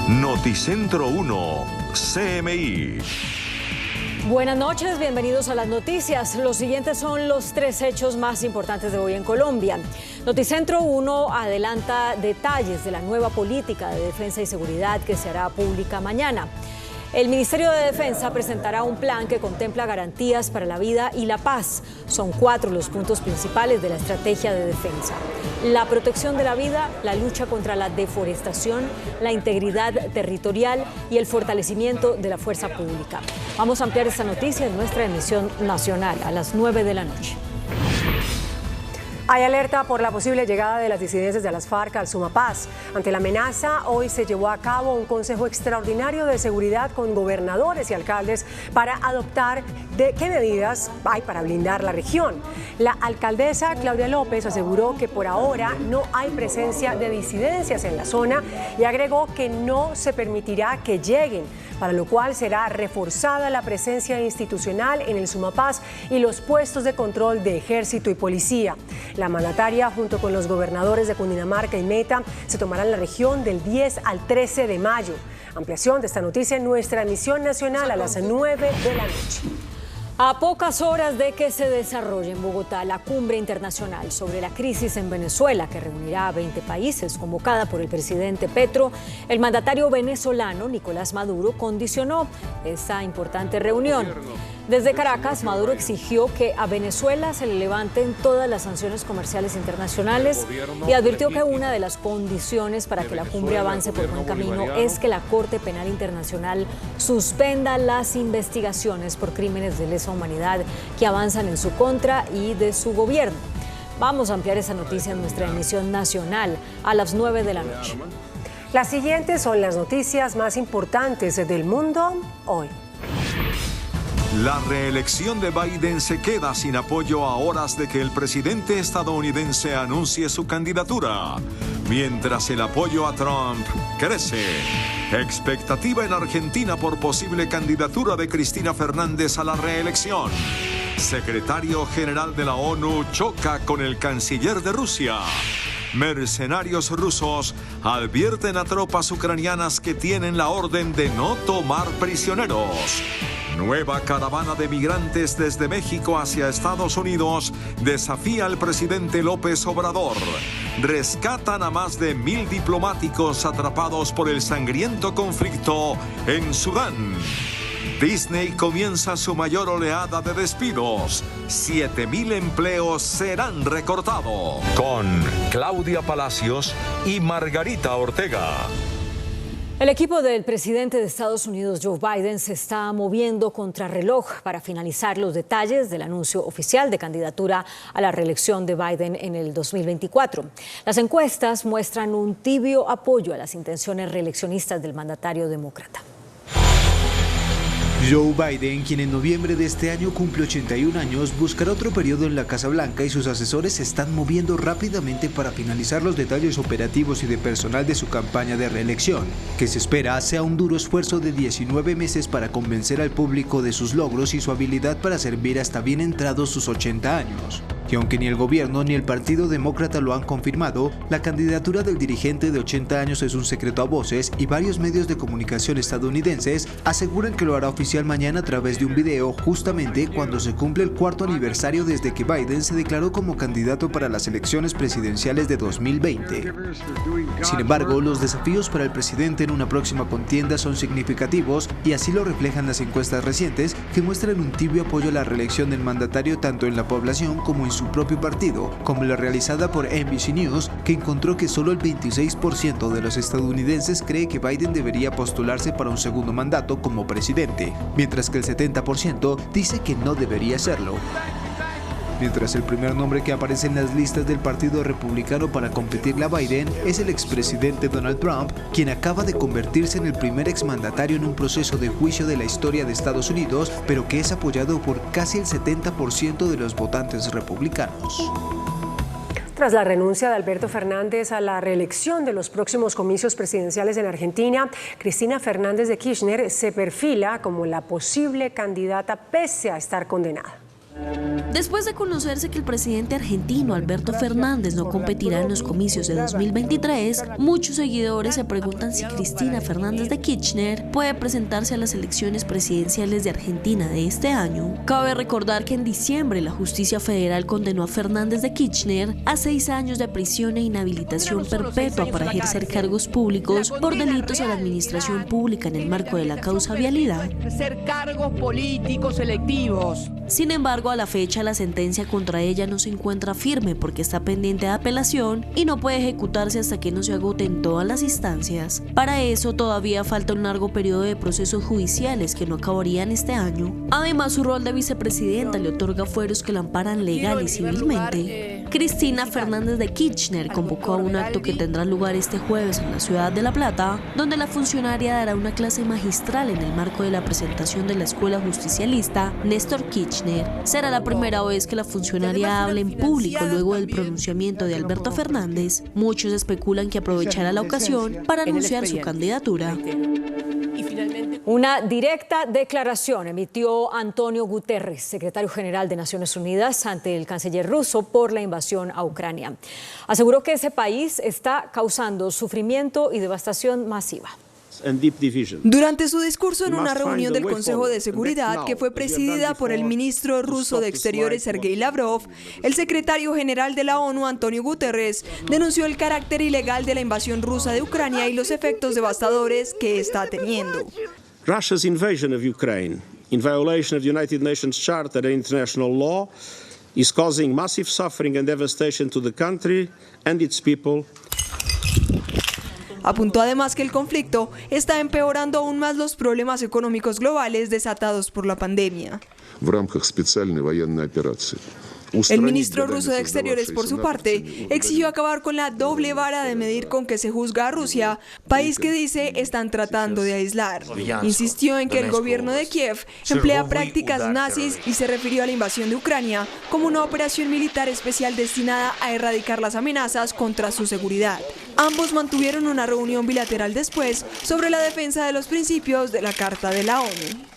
Noticentro 1, CMI. Buenas noches, bienvenidos a las noticias. Los siguientes son los 3 hechos más importantes de hoy en Colombia. Noticentro 1 adelanta detalles de la nueva política de defensa y seguridad que se hará pública mañana. El Ministerio de Defensa presentará un plan que contempla garantías para la vida y la paz. Son 4 los puntos principales de la estrategia de defensa: la protección de la vida, la lucha contra la deforestación, la integridad territorial y el fortalecimiento de la fuerza pública. Vamos a ampliar esta noticia en nuestra emisión nacional a las 9 de la noche. Hay alerta por la posible llegada de las disidencias de las FARC al Sumapaz. Ante la amenaza, hoy se llevó a cabo un consejo extraordinario de seguridad con gobernadores y alcaldes para adoptar qué medidas hay para blindar la región. La alcaldesa Claudia López aseguró que por ahora no hay presencia de disidencias en la zona y agregó que no se permitirá que lleguen, para lo cual será reforzada la presencia institucional en el Sumapaz y los puestos de control de ejército y policía. La mandataria, junto con los gobernadores de Cundinamarca y Meta, se tomarán la región del 10 al 13 de mayo. Ampliación de esta noticia en nuestra emisión nacional a las 9 de la noche. A pocas horas de que se desarrolle en Bogotá la cumbre internacional sobre la crisis en Venezuela, que reunirá a 20 países, convocada por el presidente Petro, el mandatario venezolano Nicolás Maduro condicionó esta importante reunión. Desde Caracas, Maduro exigió que a Venezuela se le levanten todas las sanciones comerciales internacionales y advirtió que una de las condiciones para que la cumbre avance por buen camino es que la Corte Penal Internacional suspenda las investigaciones por crímenes de lesa humanidad que avanzan en su contra y de su gobierno. Vamos a ampliar esa noticia en nuestra emisión nacional a las 9 de la noche. Las siguientes son las noticias más importantes del mundo hoy. La reelección de Biden se queda sin apoyo a horas de que el presidente estadounidense anuncie su candidatura, mientras el apoyo a Trump crece. Expectativa en Argentina por posible candidatura de Cristina Fernández a la reelección. Secretario General de la ONU choca con el canciller de Rusia. Mercenarios rusos advierten a tropas ucranianas que tienen la orden de no tomar prisioneros. Nueva caravana de migrantes desde México hacia Estados Unidos desafía al presidente López Obrador. Rescatan a más de 1,000 diplomáticos atrapados por el sangriento conflicto en Sudán. Disney comienza su mayor oleada de despidos. 7,000 empleos serán recortados. Con Claudia Palacios y Margarita Ortega. El equipo del presidente de Estados Unidos, Joe Biden, se está moviendo contrarreloj para finalizar los detalles del anuncio oficial de candidatura a la reelección de Biden en el 2024. Las encuestas muestran un tibio apoyo a las intenciones reeleccionistas del mandatario demócrata. Joe Biden, quien en noviembre de este año cumple 81 años, buscará otro periodo en la Casa Blanca y sus asesores se están moviendo rápidamente para finalizar los detalles operativos y de personal de su campaña de reelección, que se espera sea un duro esfuerzo de 19 meses para convencer al público de sus logros y su habilidad para servir hasta bien entrados sus 80 años. Y aunque ni el gobierno ni el Partido Demócrata lo han confirmado, la candidatura del dirigente de 80 años es un secreto a voces y varios medios de comunicación estadounidenses aseguran que lo hará oficial mañana a través de un video, justamente cuando se cumple el 4º aniversario desde que Biden se declaró como candidato para las elecciones presidenciales de 2020. Sin embargo, los desafíos para el presidente en una próxima contienda son significativos y así lo reflejan las encuestas recientes que muestran un tibio apoyo a la reelección del mandatario tanto en la población como en su propio partido, como la realizada por NBC News, que encontró que solo el 26% de los estadounidenses cree que Biden debería postularse para un segundo mandato como presidente, mientras que el 70% dice que no debería hacerlo. Mientras el primer nombre que aparece en las listas del Partido Republicano para competirle a Biden es el expresidente Donald Trump, quien acaba de convertirse en el primer exmandatario en un proceso de juicio de la historia de Estados Unidos, pero que es apoyado por casi el 70% de los votantes republicanos. Tras la renuncia de Alberto Fernández a la reelección de los próximos comicios presidenciales en Argentina, Cristina Fernández de Kirchner se perfila como la posible candidata pese a estar condenada. Después de conocerse que el presidente argentino Alberto Fernández no competirá en los comicios de 2023, muchos seguidores se preguntan si Cristina Fernández de Kirchner puede presentarse a las elecciones presidenciales de Argentina de este año. Cabe recordar que en diciembre la justicia federal condenó a Fernández de Kirchner a 6 años de prisión e inhabilitación perpetua para ejercer cargos públicos por delitos a la administración pública en el marco de la causa vialidad. Cargos políticos selectivos. Sin embargo, a la fecha la sentencia contra ella no se encuentra firme porque está pendiente de apelación y no puede ejecutarse hasta que no se agoten todas las instancias. Para eso todavía falta un largo periodo de procesos judiciales que no acabarían este año. Además, su rol de vicepresidenta le otorga fueros que la amparan legal y civilmente. Cristina Fernández de Kirchner convocó a un acto que tendrá lugar este jueves en la ciudad de La Plata, donde la funcionaria dará una clase magistral en el marco de la presentación de la escuela justicialista Néstor Kirchner. Será la primera vez que la funcionaria hable en público luego del pronunciamiento de Alberto Fernández. Muchos especulan que aprovechará la ocasión para anunciar su candidatura. Una directa declaración emitió Antonio Guterres, secretario general de Naciones Unidas, ante el canciller ruso por la invasión a Ucrania. Aseguró que ese país está causando sufrimiento y devastación masiva. Durante su discurso en una reunión del Consejo de Seguridad que fue presidida por el ministro ruso de Exteriores Sergei Lavrov, el secretario general de la ONU, Antonio Guterres, denunció el carácter ilegal de la invasión rusa de Ucrania y los efectos devastadores que está teniendo. Russia's invasion of Ukraine, in violation of the United Nations Charter and international law, is causing massive suffering and devastation to the country and its people. Apuntó además que el conflicto está empeorando aún más los problemas económicos globales desatados por la pandemia. El ministro ruso de Exteriores, por su parte, exigió acabar con la doble vara de medir con que se juzga a Rusia, país que dice están tratando de aislar. Insistió en que el gobierno de Kiev emplea prácticas nazis y se refirió a la invasión de Ucrania como una operación militar especial destinada a erradicar las amenazas contra su seguridad. Ambos mantuvieron una reunión bilateral después sobre la defensa de los principios de la Carta de la ONU.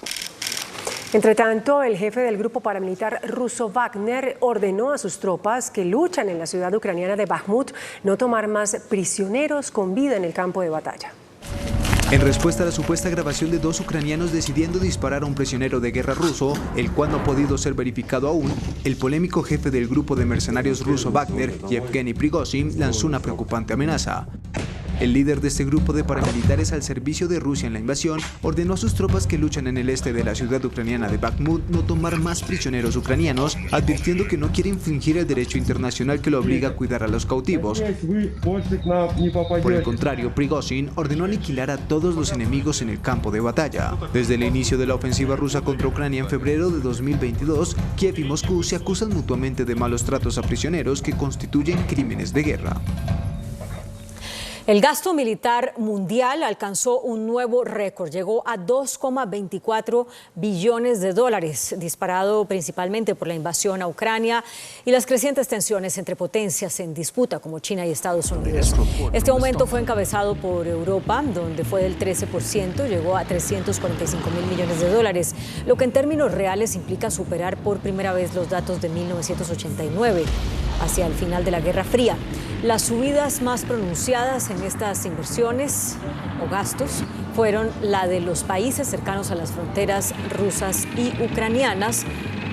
Entre tanto, el jefe del grupo paramilitar ruso Wagner ordenó a sus tropas que luchan en la ciudad ucraniana de Bakhmut no tomar más prisioneros con vida en el campo de batalla. En respuesta a la supuesta grabación de 2 ucranianos decidiendo disparar a un prisionero de guerra ruso, el cual no ha podido ser verificado aún, el polémico jefe del grupo de mercenarios ruso Wagner, Yevgeny Prigozhin, lanzó una preocupante amenaza. El líder de este grupo de paramilitares al servicio de Rusia en la invasión ordenó a sus tropas que luchan en el este de la ciudad ucraniana de Bakhmut no tomar más prisioneros ucranianos, advirtiendo que no quiere infringir el derecho internacional que lo obliga a cuidar a los cautivos. Por el contrario, Prigozhin ordenó aniquilar a todos los enemigos en el campo de batalla. Desde el inicio de la ofensiva rusa contra Ucrania en febrero de 2022, Kiev y Moscú se acusan mutuamente de malos tratos a prisioneros que constituyen crímenes de guerra. El gasto militar mundial alcanzó un nuevo récord, llegó a 2,24 billones de dólares, disparado principalmente por la invasión a Ucrania y las crecientes tensiones entre potencias en disputa como China y Estados Unidos. Este aumento fue encabezado por Europa, donde fue del 13%, llegó a 345 mil millones de dólares, lo que en términos reales implica superar por primera vez los datos de 1989, hacia el final de la Guerra Fría. Las subidas más pronunciadas en estas inversiones o gastos fueron la de los países cercanos a las fronteras rusas y ucranianas,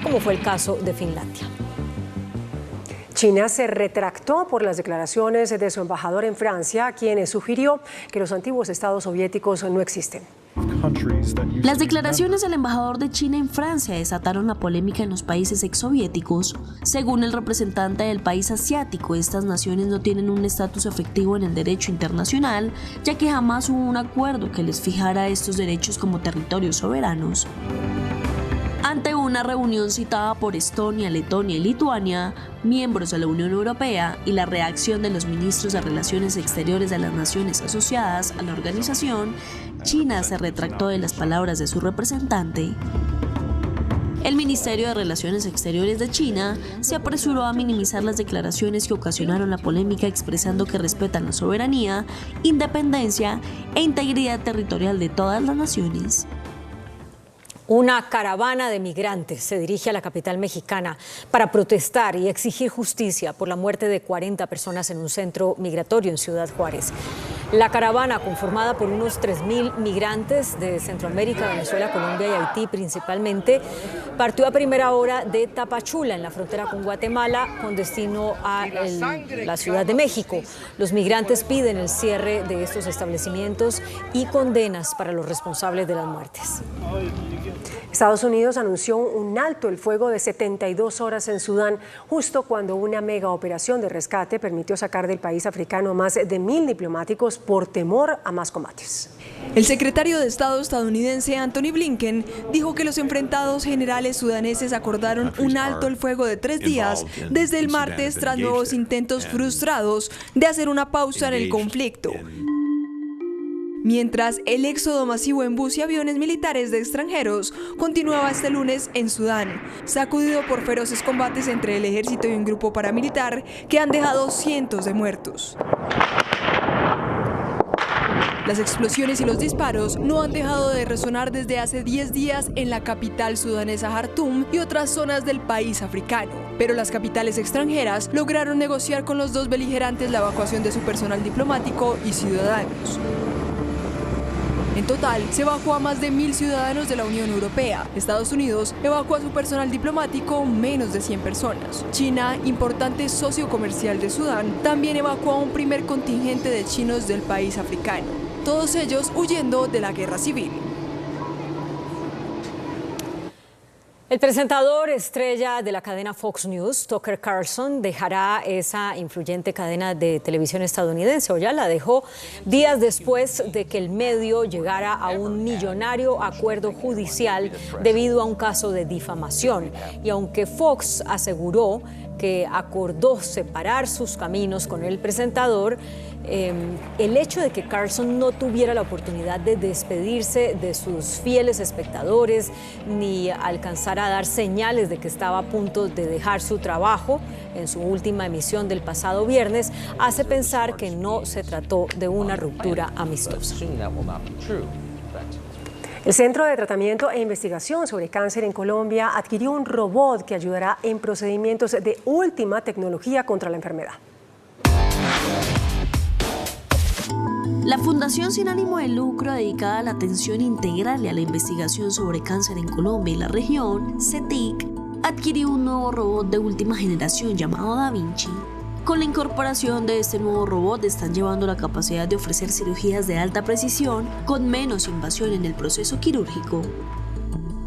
como fue el caso de Finlandia. China se retractó por las declaraciones de su embajador en Francia, quien sugirió que los antiguos estados soviéticos no existen. Las declaraciones del embajador de China en Francia desataron la polémica en los países exsoviéticos. Según el representante del país asiático, estas naciones no tienen un estatus efectivo en el derecho internacional, ya que jamás hubo un acuerdo que les fijara estos derechos como territorios soberanos. Ante una reunión citada por Estonia, Letonia y Lituania, miembros de la Unión Europea, y la reacción de los ministros de Relaciones Exteriores de las naciones asociadas a la organización, China se retractó de las palabras de su representante. El Ministerio de Relaciones Exteriores de China se apresuró a minimizar las declaraciones que ocasionaron la polémica, expresando que respetan la soberanía, independencia e integridad territorial de todas las naciones. Una caravana de migrantes se dirige a la capital mexicana para protestar y exigir justicia por la muerte de 40 personas en un centro migratorio en Ciudad Juárez. La caravana, conformada por unos 3.000 migrantes de Centroamérica, Venezuela, Colombia y Haití principalmente, partió a primera hora de Tapachula, en la frontera con Guatemala, con destino a la Ciudad de México. Los migrantes piden el cierre de estos establecimientos y condenas para los responsables de las muertes. Estados Unidos anunció un alto el fuego de 72 horas en Sudán, justo cuando una mega operación de rescate permitió sacar del país africano a más de 1.000 diplomáticos por temor a más combates. El secretario de Estado estadounidense Anthony Blinken dijo que los enfrentados generales sudaneses acordaron un alto el fuego de 3 días desde el martes tras nuevos intentos frustrados de hacer una pausa en el conflicto. Mientras el éxodo masivo en bus y aviones militares de extranjeros continuaba este lunes en Sudán, sacudido por feroces combates entre el ejército y un grupo paramilitar que han dejado cientos de muertos. Las explosiones y los disparos no han dejado de resonar desde hace 10 días en la capital sudanesa Jartum y otras zonas del país africano. Pero las capitales extranjeras lograron negociar con los dos beligerantes la evacuación de su personal diplomático y ciudadanos. En total, se evacuó a más de 1.000 ciudadanos de la Unión Europea. Estados Unidos evacuó a su personal diplomático menos de 100 personas. China, importante socio comercial de Sudán, también evacuó a un primer contingente de chinos del país africano. Todos ellos huyendo de la guerra civil. El presentador estrella de la cadena Fox News, Tucker Carlson, dejará esa influyente cadena de televisión estadounidense, o ya la dejó, días después de que el medio llegara a un millonario acuerdo judicial debido a un caso de difamación. Y aunque Fox aseguró que acordó separar sus caminos con el presentador, el hecho de que Carlson no tuviera la oportunidad de despedirse de sus fieles espectadores ni alcanzar a dar señales de que estaba a punto de dejar su trabajo en su última emisión del pasado viernes, hace pensar que no se trató de una ruptura amistosa. El Centro de Tratamiento e Investigación sobre Cáncer en Colombia adquirió un robot que ayudará en procedimientos de última tecnología contra la enfermedad. La Fundación sin ánimo de lucro dedicada a la atención integral y a la investigación sobre cáncer en Colombia y la región, CETIC, adquirió un nuevo robot de última generación llamado Da Vinci. Con la incorporación de este nuevo robot están llevando la capacidad de ofrecer cirugías de alta precisión con menos invasión en el proceso quirúrgico.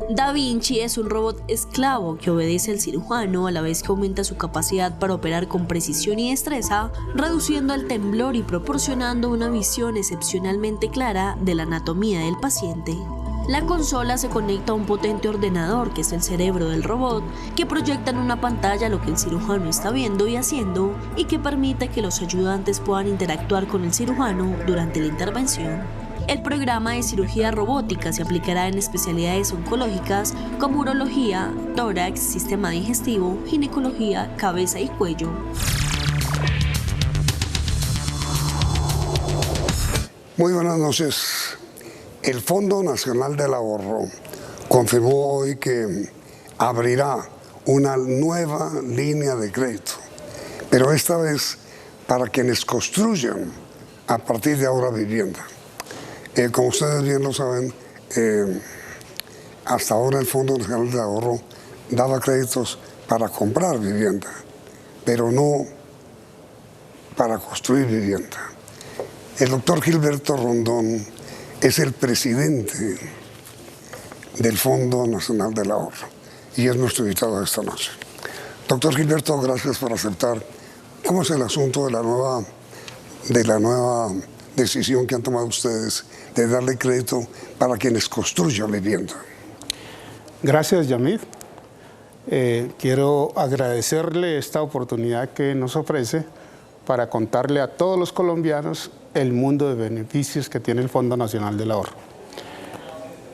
Da Vinci es un robot esclavo que obedece al cirujano a la vez que aumenta su capacidad para operar con precisión y destreza, reduciendo el temblor y proporcionando una visión excepcionalmente clara de la anatomía del paciente. La consola se conecta a un potente ordenador que es el cerebro del robot, que proyecta en una pantalla lo que el cirujano está viendo y haciendo y que permite que los ayudantes puedan interactuar con el cirujano durante la intervención. El programa de cirugía robótica se aplicará en especialidades oncológicas como urología, tórax, sistema digestivo, ginecología, cabeza y cuello. Muy buenas noches. El Fondo Nacional del Ahorro confirmó hoy que abrirá una nueva línea de crédito, pero esta vez para quienes construyan a partir de ahora vivienda. Como ustedes bien lo saben, hasta ahora el Fondo Nacional de Ahorro daba créditos para comprar vivienda, pero no para construir vivienda. El doctor Gilberto Rondón es el presidente del Fondo Nacional del Ahorro y es nuestro invitado de esta noche. Doctor Gilberto, gracias por aceptar. ¿Cómo es el asunto de la nueva decisión que han tomado ustedes de darle crédito para quienes construyan vivienda? Gracias, Yamid. Quiero agradecerle esta oportunidad que nos ofrece para contarle a todos los colombianos el mundo de beneficios que tiene el Fondo Nacional del Ahorro.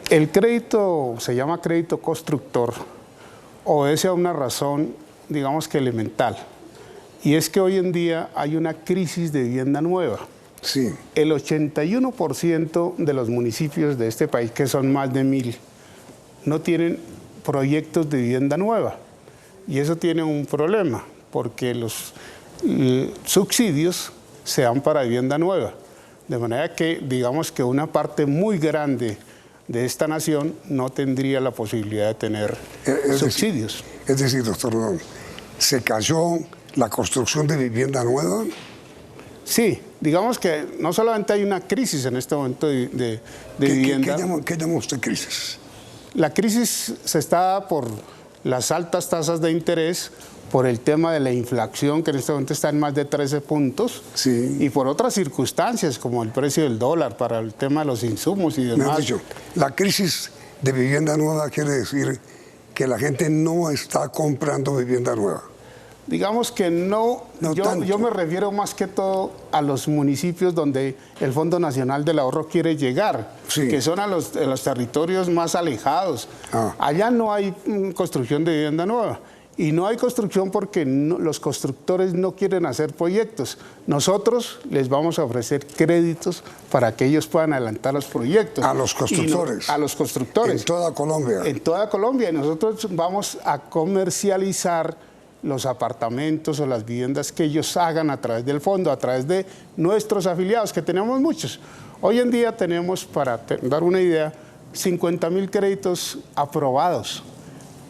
El crédito se llama crédito constructor, obedece a una razón, digamos que elemental, y es que hoy en día hay una crisis de vivienda nueva. Sí. El 81% de los municipios de este país, que son más de 1.000, no tienen proyectos de vivienda nueva. Y eso tiene un problema, porque los subsidios se dan para vivienda nueva. De manera que, digamos que una parte muy grande de esta nación no tendría la posibilidad de tener subsidios. Es decir, doctor Rondón, ¿se cayó la construcción de vivienda nueva? Sí, digamos que no solamente hay una crisis en este momento de vivienda. ¿Qué llama usted crisis? La crisis se está dando por las altas tasas de interés, por el tema de la inflación, que en este momento está en más de 13 puntos, sí, y por otras circunstancias, como el precio del dólar, para el tema de los insumos y demás. Me han dicho, la crisis de vivienda nueva quiere decir que la gente no está comprando vivienda nueva. Digamos que no yo me refiero más que todo a los municipios donde el Fondo Nacional del Ahorro quiere llegar, sí, que son a los territorios más alejados. Allá no hay construcción de vivienda nueva. Y no hay construcción porque los constructores no quieren hacer proyectos. Nosotros les vamos a ofrecer créditos para que ellos puedan adelantar los proyectos. A los constructores. A los constructores. En toda Colombia. En toda Colombia. Y nosotros vamos a comercializar los apartamentos o las viviendas que ellos hagan a través del fondo, a través de nuestros afiliados, que tenemos muchos. Hoy en día tenemos, para dar una idea, 50.000 créditos aprobados.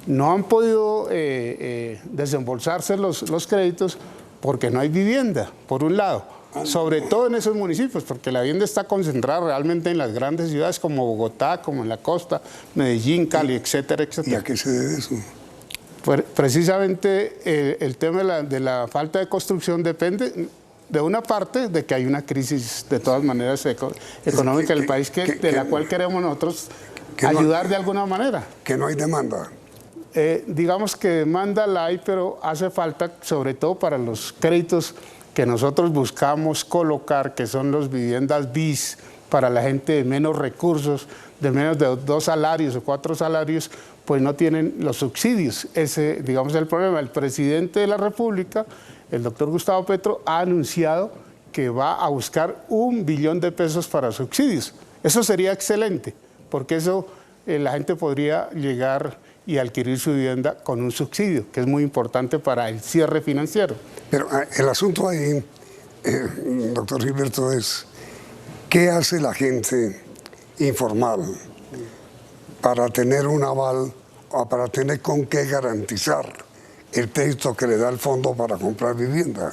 No han podido desembolsarse los créditos porque no hay vivienda, por un lado, sobre todo en esos municipios, porque la vivienda está concentrada realmente en las grandes ciudades como Bogotá, como en la costa, Medellín, Cali, etcétera, etcétera. ¿Y a qué se debe eso? Pues precisamente el tema de la falta de construcción depende de una parte de que hay una crisis de todas maneras económica en el país de la cual queremos nosotros ayudar de alguna manera. Que no hay demanda. Digamos que demanda la hay, pero hace falta, sobre todo para los créditos que nosotros buscamos colocar, que son las viviendas BIS, para la gente de menos recursos, de menos de 2 salarios o 4 salarios, pues no tienen los subsidios. Ese, digamos, es el problema. El presidente de la República, el doctor Gustavo Petro, ha anunciado que va a buscar $1 billón para subsidios. Eso sería excelente, porque eso la gente podría llegar y adquirir su vivienda con un subsidio, que es muy importante para el cierre financiero. Pero el asunto ahí, doctor Gilberto, es ¿qué hace la gente informal para tener un aval o para tener con qué garantizar el crédito que le da el fondo para comprar vivienda?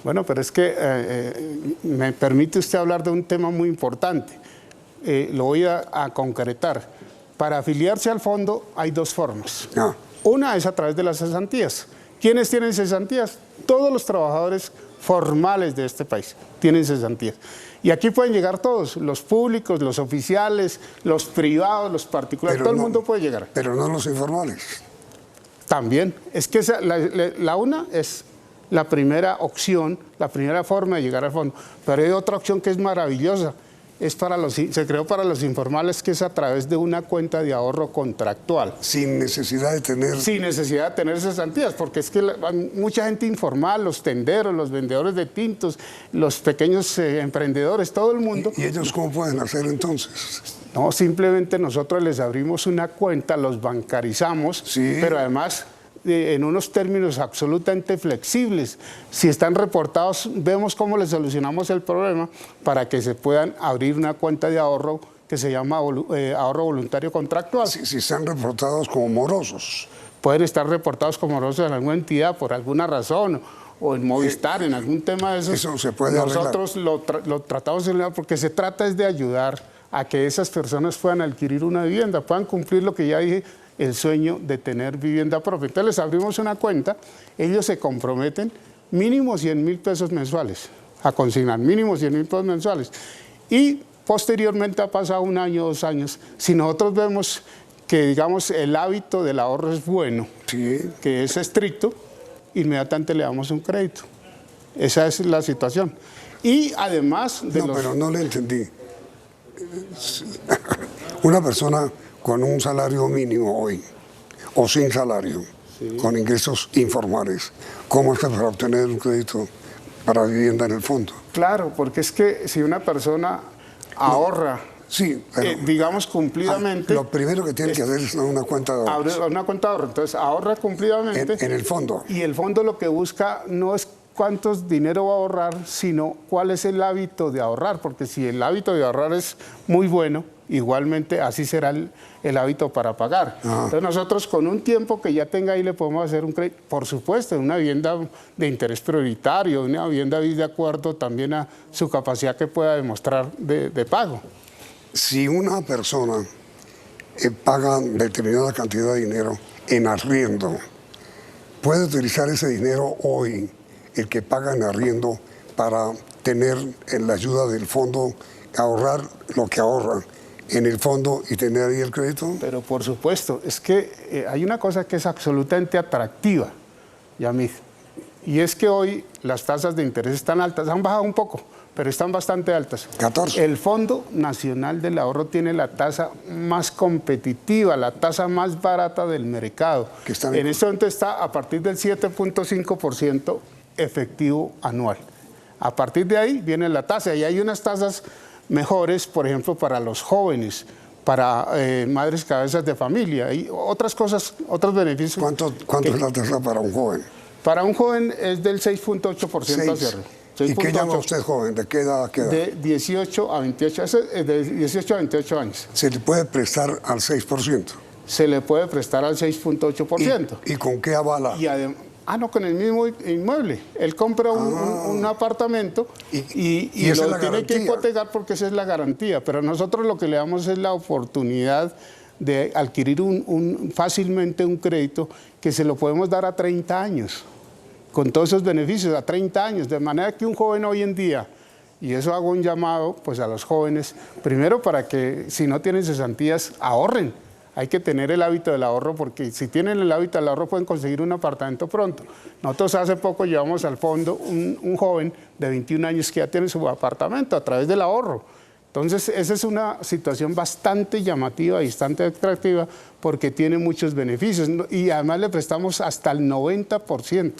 Bueno, pero es que me permite usted hablar de un tema muy importante. Lo voy a concretar. Para afiliarse al fondo hay 2 formas. Una es a través de las cesantías. ¿Quiénes tienen cesantías? Todos los trabajadores formales de este país tienen cesantías. Y aquí pueden llegar todos, los públicos, los oficiales, los privados, los particulares, pero todo el mundo puede llegar. Pero no los informales. También. Es que la una es la primera opción, la primera forma de llegar al fondo. Pero hay otra opción que es maravillosa. Se creó para los informales, que es a través de una cuenta de ahorro contractual. Sin necesidad de tener... Sin necesidad de tener cesantías, porque es que mucha gente informal, los tenderos, los vendedores de tintos, los pequeños emprendedores, todo el mundo... ¿Y ellos cómo pueden hacer entonces? No, simplemente nosotros les abrimos una cuenta, los bancarizamos, sí, pero además... en unos términos absolutamente flexibles. Si están reportados, vemos cómo les solucionamos el problema para que se puedan abrir una cuenta de ahorro que se llama ahorro voluntario contractual. Si están reportados como morosos. Pueden estar reportados como morosos en alguna entidad por alguna razón, o en Movistar, en algún tema de esos. Eso se puede Nosotros lo tratamos de arreglar porque se trata es de ayudar a que esas personas puedan adquirir una vivienda, puedan cumplir lo que ya dije, el sueño de tener vivienda propia. Entonces les abrimos una cuenta, ellos se comprometen mínimo 100.000 pesos mensuales a consignar, mínimo 100.000 pesos mensuales. Y posteriormente ha pasado 1 año, 2 años, si nosotros vemos que, digamos, el hábito del ahorro es bueno, sí, que es estricto, inmediatamente le damos un crédito. Esa es la situación. Y además de pero no le entendí. Una persona con un salario mínimo hoy, o sin salario, sí, con ingresos informales, ¿cómo es que para obtener un crédito para vivienda en el fondo? Claro, porque es que si una persona ahorra Sí, digamos cumplidamente. Lo primero que tiene que hacer es una cuenta de ahorros. Una cuenta de ahorros. Entonces ahorra cumplidamente. En el fondo. Y el fondo lo que busca no es cuántos dinero va a ahorrar, sino cuál es el hábito de ahorrar, porque si el hábito de ahorrar es muy bueno, igualmente así será el hábito para pagar. Entonces nosotros con un tiempo que ya tenga ahí le podemos hacer un crédito, por supuesto, una vivienda de interés prioritario, una vivienda de acuerdo también a su capacidad que pueda demostrar de pago. Si una persona paga determinada cantidad de dinero en arriendo, puede utilizar ese dinero hoy, el que paga en arriendo, para tener la ayuda del fondo, ahorrar lo que ahorra en el fondo y tener ahí el crédito. Pero por supuesto, es que hay una cosa que es absolutamente atractiva, Yamid, y es que hoy las tasas de interés están altas, han bajado un poco, pero están bastante altas. 14. El Fondo Nacional del Ahorro tiene la tasa más competitiva, la tasa más barata del mercado. En este momento está a partir del 7.5% efectivo anual. A partir de ahí viene la tasa, y hay unas tasas mejores, por ejemplo, para los jóvenes, para madres cabezas de familia y otras cosas, otros beneficios. ¿Cuánto es la tasa para un joven? Para un joven es del 6.8% hacia arriba. ¿Y qué llama usted joven? ¿De qué edad queda? De 18 a 28, de 18 a 28 años. ¿Se le puede prestar al 6%? Se le puede prestar al 6.8%. ¿Y con qué avala? No, con el mismo inmueble. Él compra un apartamento y lo tiene que hipotecar porque esa es la garantía. Pero nosotros lo que le damos es la oportunidad de adquirir fácilmente un crédito que se lo podemos dar a 30 años. Con todos esos beneficios a 30 años, de manera que un joven hoy en día, y eso hago un llamado pues a los jóvenes, primero para que si no tienen cesantías, ahorren. Hay que tener el hábito del ahorro, porque si tienen el hábito del ahorro pueden conseguir un apartamento pronto. Nosotros hace poco llevamos al fondo un joven de 21 años que ya tiene su apartamento a través del ahorro. Entonces esa es una situación bastante llamativa y bastante atractiva porque tiene muchos beneficios y además le prestamos hasta el 90%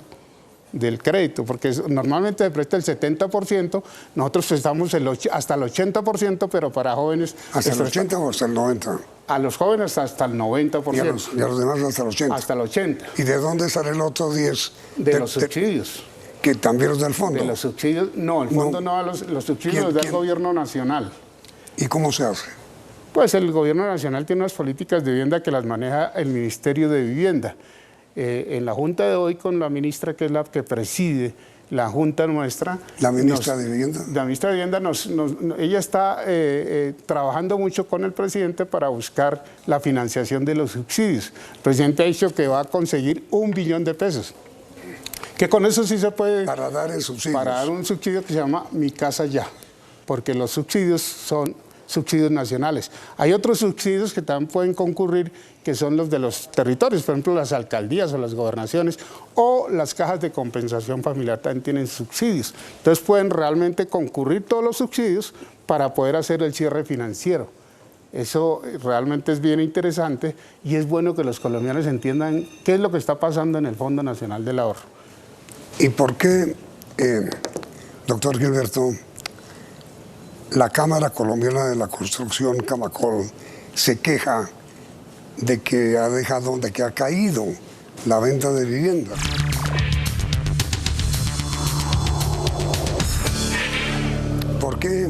del crédito, porque normalmente se presta el 70%, nosotros prestamos hasta el 80%, pero para jóvenes... ¿Hasta el 80 o hasta el 90? A los jóvenes hasta el 90%. ¿Y a los demás hasta el 80? Hasta el 80%. ¿Y de dónde sale el otro 10%? De los subsidios. ¿Que también los del fondo? De los subsidios, no, el fondo no, los subsidios los da el gobierno nacional. ¿Y cómo se hace? Pues el gobierno nacional tiene unas políticas de vivienda que las maneja el Ministerio de Vivienda. En la Junta de hoy, con la ministra, que es la que preside la Junta nuestra. ¿La ministra de Vivienda? La ministra de Vivienda, ella está trabajando mucho con el presidente para buscar la financiación de los subsidios. El presidente ha dicho que va a conseguir $1 billón. Que con eso sí se puede... Para dar el subsidio. Para dar un subsidio que se llama Mi Casa Ya, porque los subsidios son subsidios nacionales. Hay otros subsidios que también pueden concurrir, que son los de los territorios, por ejemplo, las alcaldías o las gobernaciones, o las cajas de compensación familiar también tienen subsidios. Entonces pueden realmente concurrir todos los subsidios para poder hacer el cierre financiero. Eso realmente es bien interesante y es bueno que los colombianos entiendan qué es lo que está pasando en el Fondo Nacional del Ahorro. ¿Y por qué, doctor Gilberto, la Cámara Colombiana de la Construcción, Camacol, se queja de que ha caído la venta de vivienda? ¿Por qué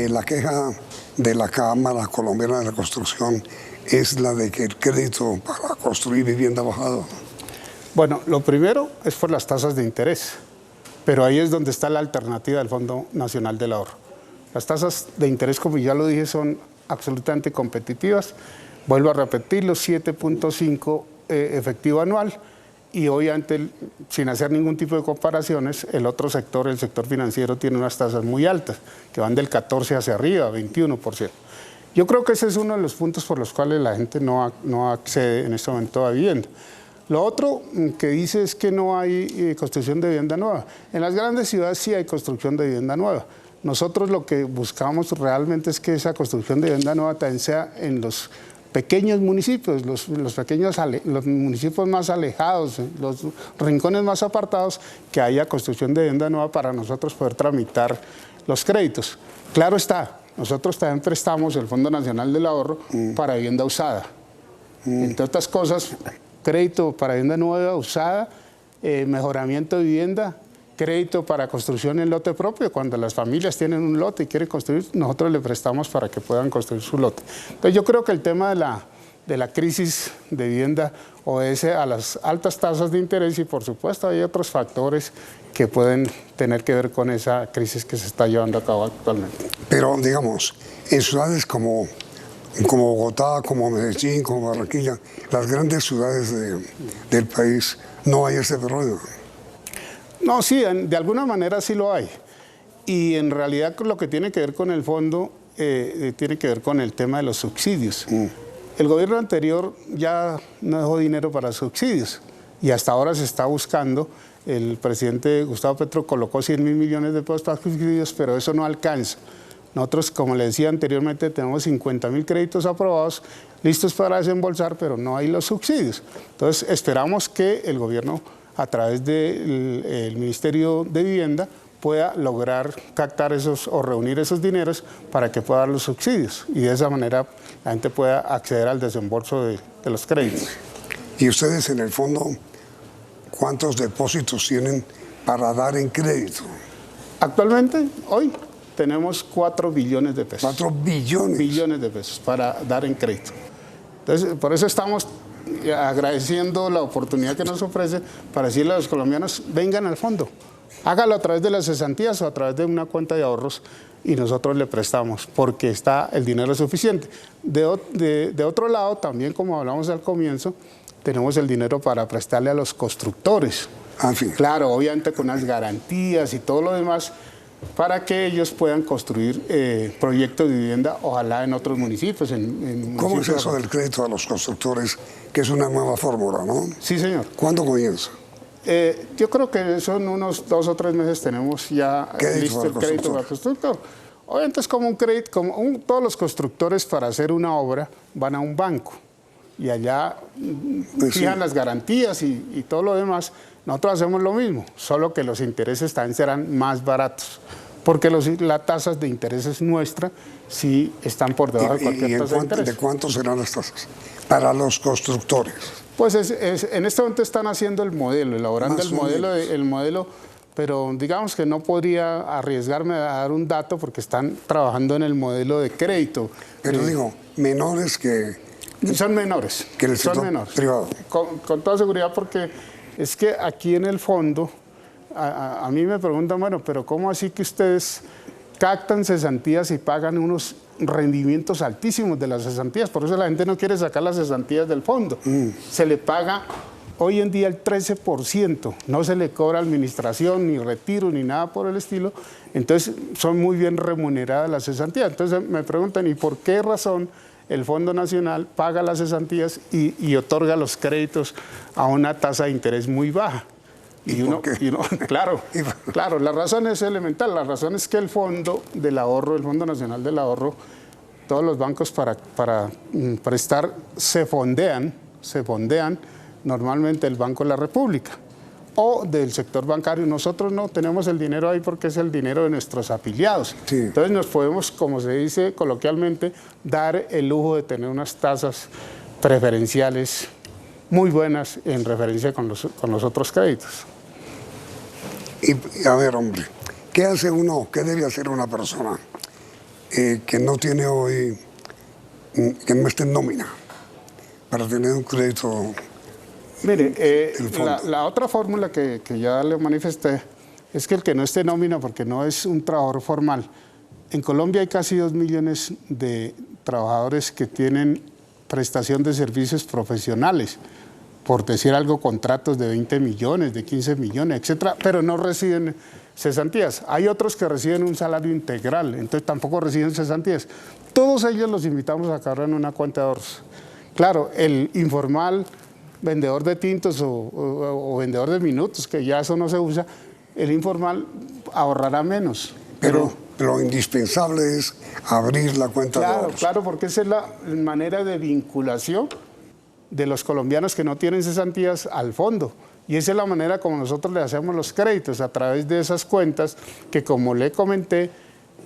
la queja de la Cámara Colombiana de la Construcción es la de que el crédito para construir vivienda ha bajado? Bueno, lo primero es por las tasas de interés, pero ahí es donde está la alternativa del Fondo Nacional del Ahorro. Las tasas de interés, como ya lo dije, son absolutamente competitivas. Vuelvo a repetirlo, 7.5 efectivo anual, y obviamente, sin hacer ningún tipo de comparaciones, el otro sector, el sector financiero, tiene unas tasas muy altas, que van del 14 hacia arriba, 21%. Yo creo que ese es uno de los puntos por los cuales la gente no accede en este momento a vivienda. Lo otro que dice es que no hay construcción de vivienda nueva. En las grandes ciudades sí hay construcción de vivienda nueva. Nosotros lo que buscamos realmente es que esa construcción de vivienda nueva también sea en los pequeños municipios, los municipios más alejados, los rincones más apartados, que haya construcción de vivienda nueva para nosotros poder tramitar los créditos. Claro está, nosotros también prestamos el Fondo Nacional del Ahorro para vivienda usada. Entre otras cosas, crédito para vivienda nueva, usada, mejoramiento de vivienda, crédito para construcción en lote propio. Cuando las familias tienen un lote y quieren construir, nosotros le prestamos para que puedan construir su lote. Entonces yo creo que el tema de la crisis de vivienda obedece a las altas tasas de interés y por supuesto hay otros factores que pueden tener que ver con esa crisis que se está llevando a cabo actualmente. Pero digamos, en ciudades como Bogotá, como Medellín, como Barranquilla, las grandes ciudades del país, no hay ese problema. No, sí, de alguna manera sí lo hay. Y en realidad lo que tiene que ver con el fondo tiene que ver con el tema de los subsidios. El gobierno anterior ya no dejó dinero para subsidios y hasta ahora se está buscando. El presidente Gustavo Petro colocó 100.000 millones de pesos para subsidios, pero eso no alcanza. Nosotros, como le decía anteriormente, tenemos 50.000 créditos aprobados, listos para desembolsar, pero no hay los subsidios. Entonces, esperamos que el gobierno, a través del Ministerio de Vivienda, pueda lograr captar esos o reunir esos dineros para que pueda dar los subsidios y de esa manera la gente pueda acceder al desembolso de los créditos. ¿Y ustedes en el fondo cuántos depósitos tienen para dar en crédito? Actualmente, hoy, tenemos 4 billones de pesos. 4 billones. Billones de pesos para dar en crédito. Entonces, por eso estamos agradeciendo la oportunidad que nos ofrece para decirle a los colombianos, vengan al fondo, hágalo a través de las cesantías o a través de una cuenta de ahorros y nosotros le prestamos porque está el dinero suficiente. De otro lado, también como hablamos al comienzo, tenemos el dinero para prestarle a los constructores. En fin. Claro, obviamente con unas garantías y todo lo demás, para que ellos puedan construir proyectos de vivienda, ojalá en otros municipios. ¿Cómo es eso del crédito a los constructores, que es una nueva fórmula, no? Sí, señor. ¿Cuándo comienza? Yo creo que eso en unos 2 o 3 meses tenemos ya listo el crédito para el constructor. Obviamente es como un crédito, todos los constructores para hacer una obra van a un banco y allá fijan las garantías y todo lo demás. Nosotros hacemos lo mismo, solo que los intereses también serán más baratos, porque las tasas de intereses nuestras sí están por debajo de cualquier tasa de interés. ¿De cuánto serán las tasas para los constructores? Pues en este momento están haciendo el modelo, elaborando el modelo, pero digamos que no podría arriesgarme a dar un dato porque están trabajando en el modelo de crédito. Pero digo, menores que... Son menores. Que el sector privado. Con toda seguridad, porque es que aquí en el fondo, a mí me preguntan, bueno, pero ¿cómo así que ustedes captan cesantías y pagan unos rendimientos altísimos de las cesantías? Por eso la gente no quiere sacar las cesantías del fondo. Se le paga hoy en día el 13%, no se le cobra administración, ni retiro, ni nada por el estilo. Entonces son muy bien remuneradas las cesantías. Entonces me preguntan, ¿y por qué razón el Fondo Nacional paga las cesantías y otorga los créditos a una tasa de interés muy baja? Claro, la razón es elemental. La razón es que el Fondo del Ahorro, el Fondo Nacional del Ahorro, todos los bancos para prestar se fondean normalmente el Banco de la República o del sector bancario. Nosotros no tenemos el dinero ahí porque es el dinero de nuestros afiliados. Sí. Entonces nos podemos, como se dice coloquialmente, dar el lujo de tener unas tasas preferenciales muy buenas en referencia con los otros créditos. Y a ver, hombre, ¿qué debe hacer una persona que no tiene hoy, que no esté en nómina para tener un crédito? Mire, la otra fórmula que ya le manifesté es que el que no esté en nómina, porque no es un trabajador formal. En Colombia hay casi 2 millones de trabajadores que tienen prestación de servicios profesionales, por decir algo, contratos de 20 millones, de 15 millones, etcétera, pero no reciben cesantías. Hay otros que reciben un salario integral, entonces tampoco reciben cesantías. Todos ellos los invitamos a cargar en una cuenta de ahorros. Claro, el informal, vendedor de tintos o vendedor de minutos, que ya eso no se usa, el informal ahorrará menos. Pero lo indispensable es abrir la cuenta de ahorros. Claro, porque esa es la manera de vinculación de los colombianos que no tienen cesantías al fondo. Y esa es la manera como nosotros le hacemos los créditos, a través de esas cuentas que, como le comenté,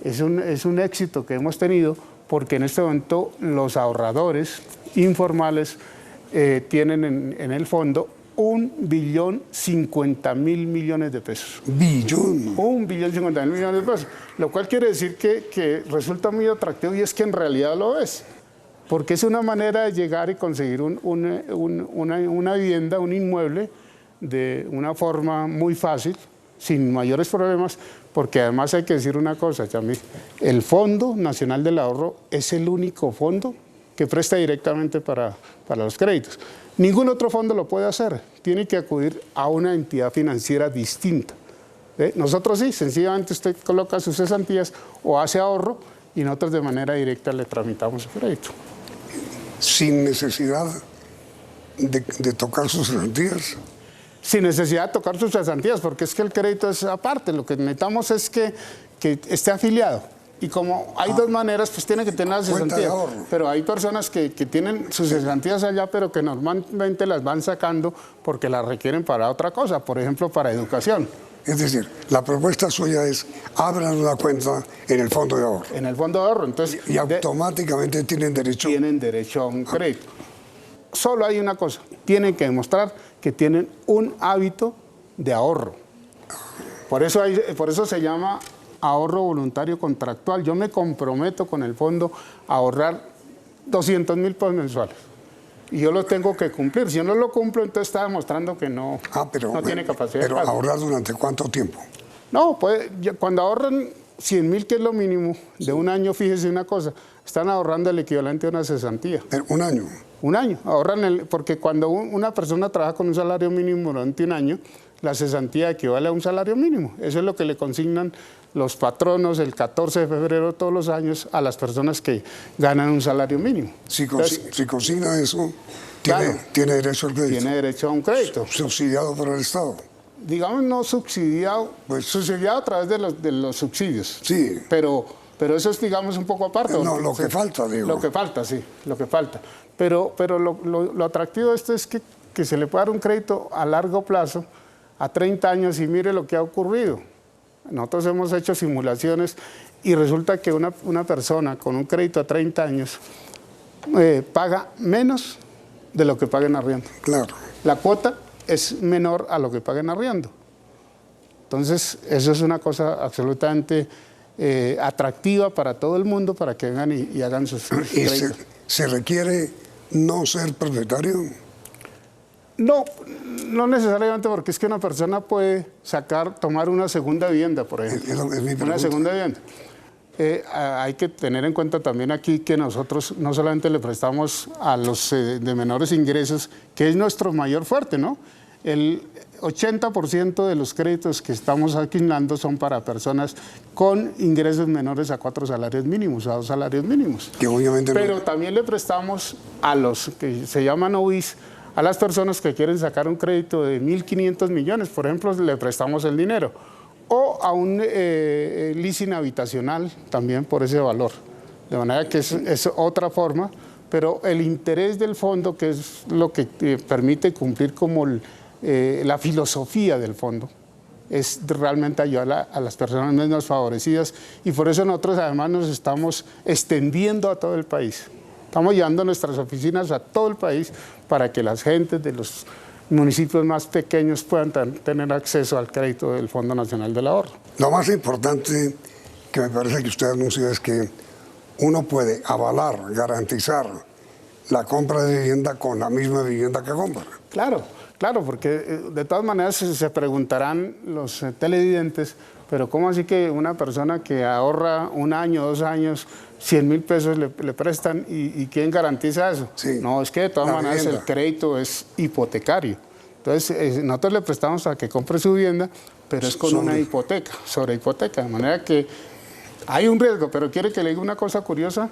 es un éxito que hemos tenido porque en este momento los ahorradores informales tienen en el fondo 1.050.000.000.000 de pesos. ¿Billón? 1.050.000.000.000 de pesos, lo cual quiere decir que resulta muy atractivo y es que en realidad lo es, porque es una manera de llegar y conseguir una vivienda, un inmueble, de una forma muy fácil, sin mayores problemas, porque además hay que decir una cosa, Yamil, el Fondo Nacional del Ahorro es el único fondo que presta directamente para los créditos. Ningún otro fondo lo puede hacer, tiene que acudir a una entidad financiera distinta. Nosotros sí, sencillamente usted coloca sus cesantías o hace ahorro y nosotros de manera directa le tramitamos su crédito. Sin necesidad de tocar sus cesantías. Sin necesidad de tocar sus cesantías, porque es que el crédito es aparte, lo que necesitamos es que esté afiliado. Y como hay dos maneras, pues tiene que tener las cesantías. Pero hay personas que tienen sus cesantías allá, pero que normalmente las van sacando porque las requieren para otra cosa, por ejemplo, para educación. Es decir, la propuesta suya es, abran una cuenta en el fondo de ahorro. En el fondo de ahorro. Entonces, y automáticamente tienen derecho a un crédito. Solo hay una cosa, tienen que demostrar que tienen un hábito de ahorro. Por eso se llama ahorro voluntario contractual. Yo me comprometo con el fondo a ahorrar 200.000 pesos mensuales. Y yo lo tengo que cumplir. Si yo no lo cumplo, entonces está demostrando que no tiene capacidad. Pero ¿ahorrar durante cuánto tiempo? No, pues cuando ahorran 100.000, que es lo mínimo, de un año, fíjese una cosa, están ahorrando el equivalente a una cesantía. ¿Pero un año? Un año. Ahorran porque cuando una persona trabaja con un salario mínimo durante un año, la cesantía equivale a un salario mínimo. Eso es lo que le consignan los patronos el 14 de febrero de todos los años a las personas que ganan un salario mínimo. Si consigna eso, tiene derecho al crédito. Tiene derecho a un crédito. Subsidiado por el Estado. Digamos no subsidiado, pues subsidiado a través de los subsidios. Sí. Pero eso es, digamos, un poco aparte. No, lo que falta, digo. Lo que falta, sí, lo que falta. Pero lo atractivo de esto es que se le puede dar un crédito a largo plazo, a 30 años, y mire lo que ha ocurrido. Nosotros hemos hecho simulaciones y resulta que una persona con un crédito a 30 años paga menos de lo que paga en arriendo. Claro. La cuota es menor a lo que paga en arriendo. Entonces, eso es una cosa absolutamente atractiva para todo el mundo, para que vengan y hagan sus créditos. ¿Se requiere no ser propietario? No necesariamente, porque es que una persona puede tomar una segunda vivienda, por ejemplo. Una segunda vivienda. Hay que tener en cuenta también aquí que nosotros no solamente le prestamos a los de menores ingresos, que es nuestro mayor fuerte, ¿no? El 80% de los créditos que estamos asignando son para personas con ingresos menores a 4 salarios mínimos, a 2 salarios mínimos. Que obviamente Pero también le prestamos a los que se llaman OIS, a las personas que quieren sacar un crédito de 1.500 millones, por ejemplo, le prestamos el dinero. O a un leasing habitacional también por ese valor. De manera que es otra forma, pero el interés del fondo, que es lo que permite cumplir como la filosofía del fondo, es realmente ayudar a las personas menos favorecidas, y por eso nosotros además nos estamos extendiendo a todo el país. Estamos llevando nuestras oficinas a todo el país para que las gentes de los municipios más pequeños puedan tener acceso al crédito del Fondo Nacional del Ahorro. Lo más importante que me parece que usted anunció es que uno puede avalar, garantizar la compra de vivienda con la misma vivienda que compra. Claro, porque de todas maneras se preguntarán los televidentes, pero ¿cómo así que una persona que ahorra un año, 2 años, 100.000 pesos le prestan y quién garantiza eso? Sí, no, es que de todas maneras el crédito es hipotecario. Entonces nosotros le prestamos a que compre su vivienda, pero es con una hipoteca, sobre hipoteca, de manera que hay un riesgo. Pero quiere que le diga una cosa curiosa,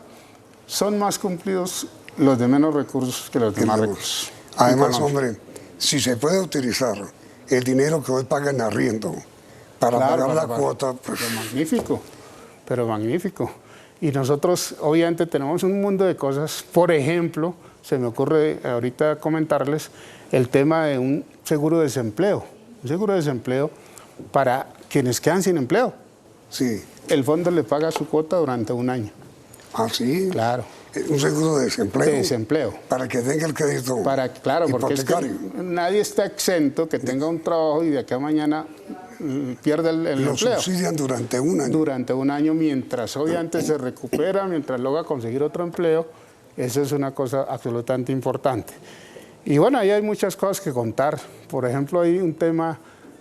son más cumplidos los de menos recursos que los de más recursos. Además, hombre, si se puede utilizar el dinero que hoy paga en arriendo para pagar la cuota, pues... Pero magnífico. Y nosotros obviamente tenemos un mundo de cosas. Por ejemplo, se me ocurre ahorita comentarles el tema de un seguro de desempleo. Un seguro de desempleo para quienes quedan sin empleo. Sí. El fondo le paga su cuota durante un año. ¿Ah, sí? Claro. Un seguro de desempleo. De desempleo. Para que tenga el crédito claro, porque es que nadie está exento que tenga un trabajo y de aquí a mañana pierde el empleo. Lo subsidian durante un año. Durante un año, mientras obviamente se recupera, mientras logra conseguir otro empleo. Eso es una cosa absolutamente importante. Y bueno, ahí hay muchas cosas que contar. Por ejemplo, hay un tema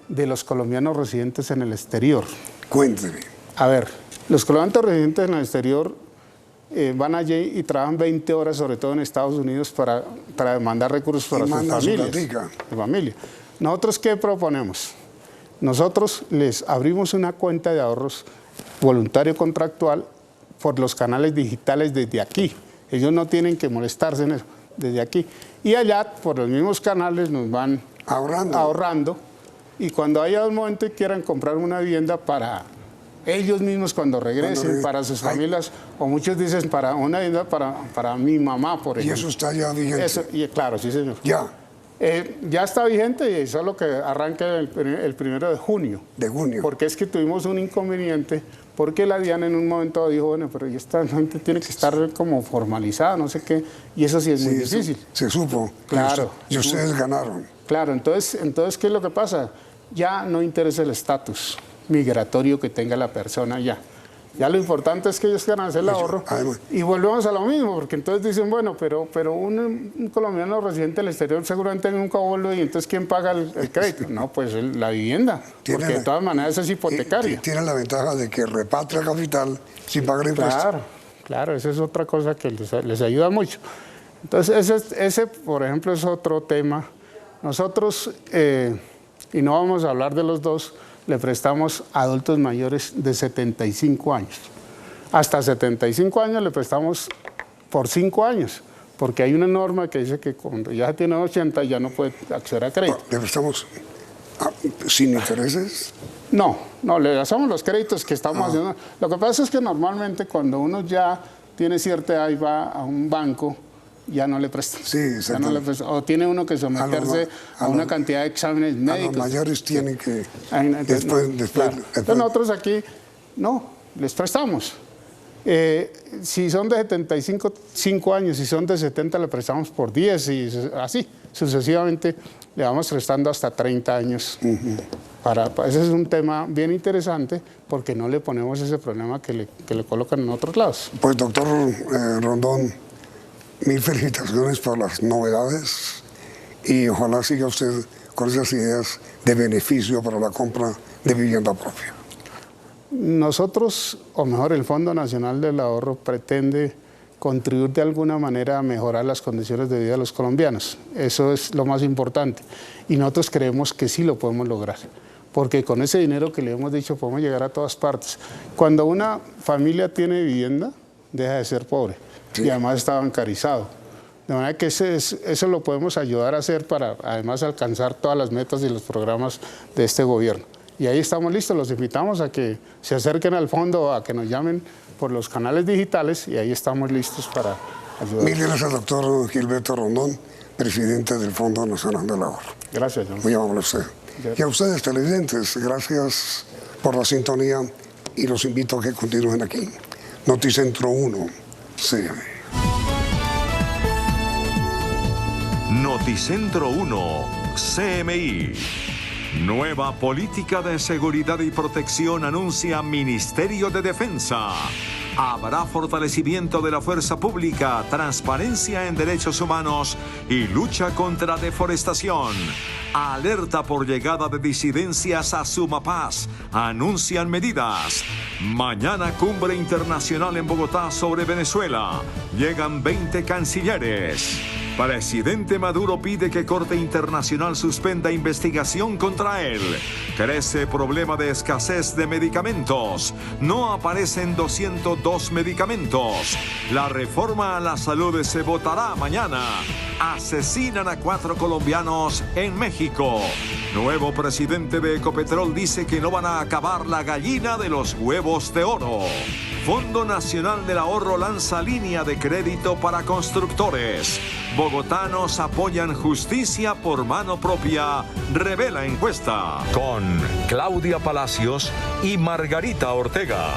de los colombianos residentes en el exterior. Cuénteme. A ver, los colombianos residentes en el exterior van allí y trabajan 20 horas, sobre todo en Estados Unidos, para demandar recursos para sus familias. ¿Nosotros qué proponemos? Nosotros les abrimos una cuenta de ahorros voluntario contractual por los canales digitales desde aquí. Ellos no tienen que molestarse en eso, desde aquí. Y allá, por los mismos canales, nos van ahorrando. Y cuando haya un momento y quieran comprar una vivienda para ellos mismos cuando regresen, para sus familias, o muchos dicen para una vivienda para mi mamá, por ejemplo. ¿Y eso está ya vigente? Claro, sí, señor. Ya. Ya está vigente y solo que arranca el 1 de junio. De junio. Porque es que tuvimos un inconveniente, porque la DIAN en un momento dijo, bueno, pero esta gente tiene que estar como formalizada, no sé qué, y eso sí es muy difícil. Se supo. Claro. Y ustedes ganaron. Claro, entonces, ¿qué es lo que pasa? Ya no interesa el estatus migratorio que tenga la persona ya. Ya lo importante es que ellos quieran hacer el ahorro. Y volvemos a lo mismo, porque entonces dicen, bueno, pero un colombiano residente del exterior seguramente nunca vuelve, y entonces ¿quién paga el crédito? No, pues la vivienda, porque de todas maneras es hipotecaria. Tiene la ventaja de que repatria capital sin pagar impuestos. Claro, esa es otra cosa que les ayuda mucho. Entonces ese, por ejemplo, es otro tema. Nosotros, y no vamos a hablar de los dos, le prestamos a adultos mayores de 75 años. Hasta 75 años le prestamos por 5 años, porque hay una norma que dice que cuando ya tiene 80 ya no puede acceder a crédito. ¿Le prestamos sin intereses? No, le hacemos los créditos que estamos haciendo. Lo que pasa es que normalmente cuando uno ya tiene cierta edad y va a un banco, ya no le prestan. Sí, exactamente. O tiene uno que someterse a una cantidad de exámenes médicos. Los mayores tienen que... Entonces nosotros aquí, no, les prestamos. Si son de 75 años, si son de 70, le prestamos por 10 y así, sucesivamente le vamos prestando hasta 30 años. Ese es un tema bien interesante porque no le ponemos ese problema que le colocan en otros lados. Pues doctor Rondón, mil felicitaciones por las novedades y ojalá siga usted con esas ideas de beneficio para la compra de vivienda propia. Nosotros, o mejor el Fondo Nacional del Ahorro, pretende contribuir de alguna manera a mejorar las condiciones de vida de los colombianos. Eso es lo más importante. Y nosotros creemos que sí lo podemos lograr, porque con ese dinero que le hemos dicho podemos llegar a todas partes. Cuando una familia tiene vivienda, deja de ser pobre. Sí. Y además está bancarizado. De manera que eso lo podemos ayudar a hacer para además alcanzar todas las metas y los programas de este gobierno. Y ahí estamos listos, los invitamos a que se acerquen al fondo, a que nos llamen por los canales digitales y ahí estamos listos para ayudar. Mil gracias, doctor Gilberto Rondón, presidente del Fondo Nacional del Ahorro. Gracias, John. Muy amable a usted. Gracias. Y a ustedes, televidentes, gracias por la sintonía y los invito a que continúen aquí. Noticentro 1, CMI. Noticentro 1, CMI. Nueva política de seguridad y protección anuncia Ministerio de Defensa. Habrá fortalecimiento de la fuerza pública, transparencia en derechos humanos y lucha contra deforestación. Alerta por llegada de disidencias a Sumapaz. Anuncian medidas. Mañana cumbre internacional en Bogotá sobre Venezuela. Llegan 20 cancilleres. Presidente Maduro pide que Corte Internacional suspenda investigación contra él. Crece problema de escasez de medicamentos. No aparecen 202 medicamentos. La reforma a la salud se votará mañana. Asesinan a 4 colombianos en México. Nuevo presidente de Ecopetrol dice que no van a acabar la gallina de los huevos de oro. Fondo Nacional del Ahorro lanza línea de crédito para constructores. Bogotanos apoyan justicia por mano propia, revela encuesta. Con Claudia Palacios y Margarita Ortega.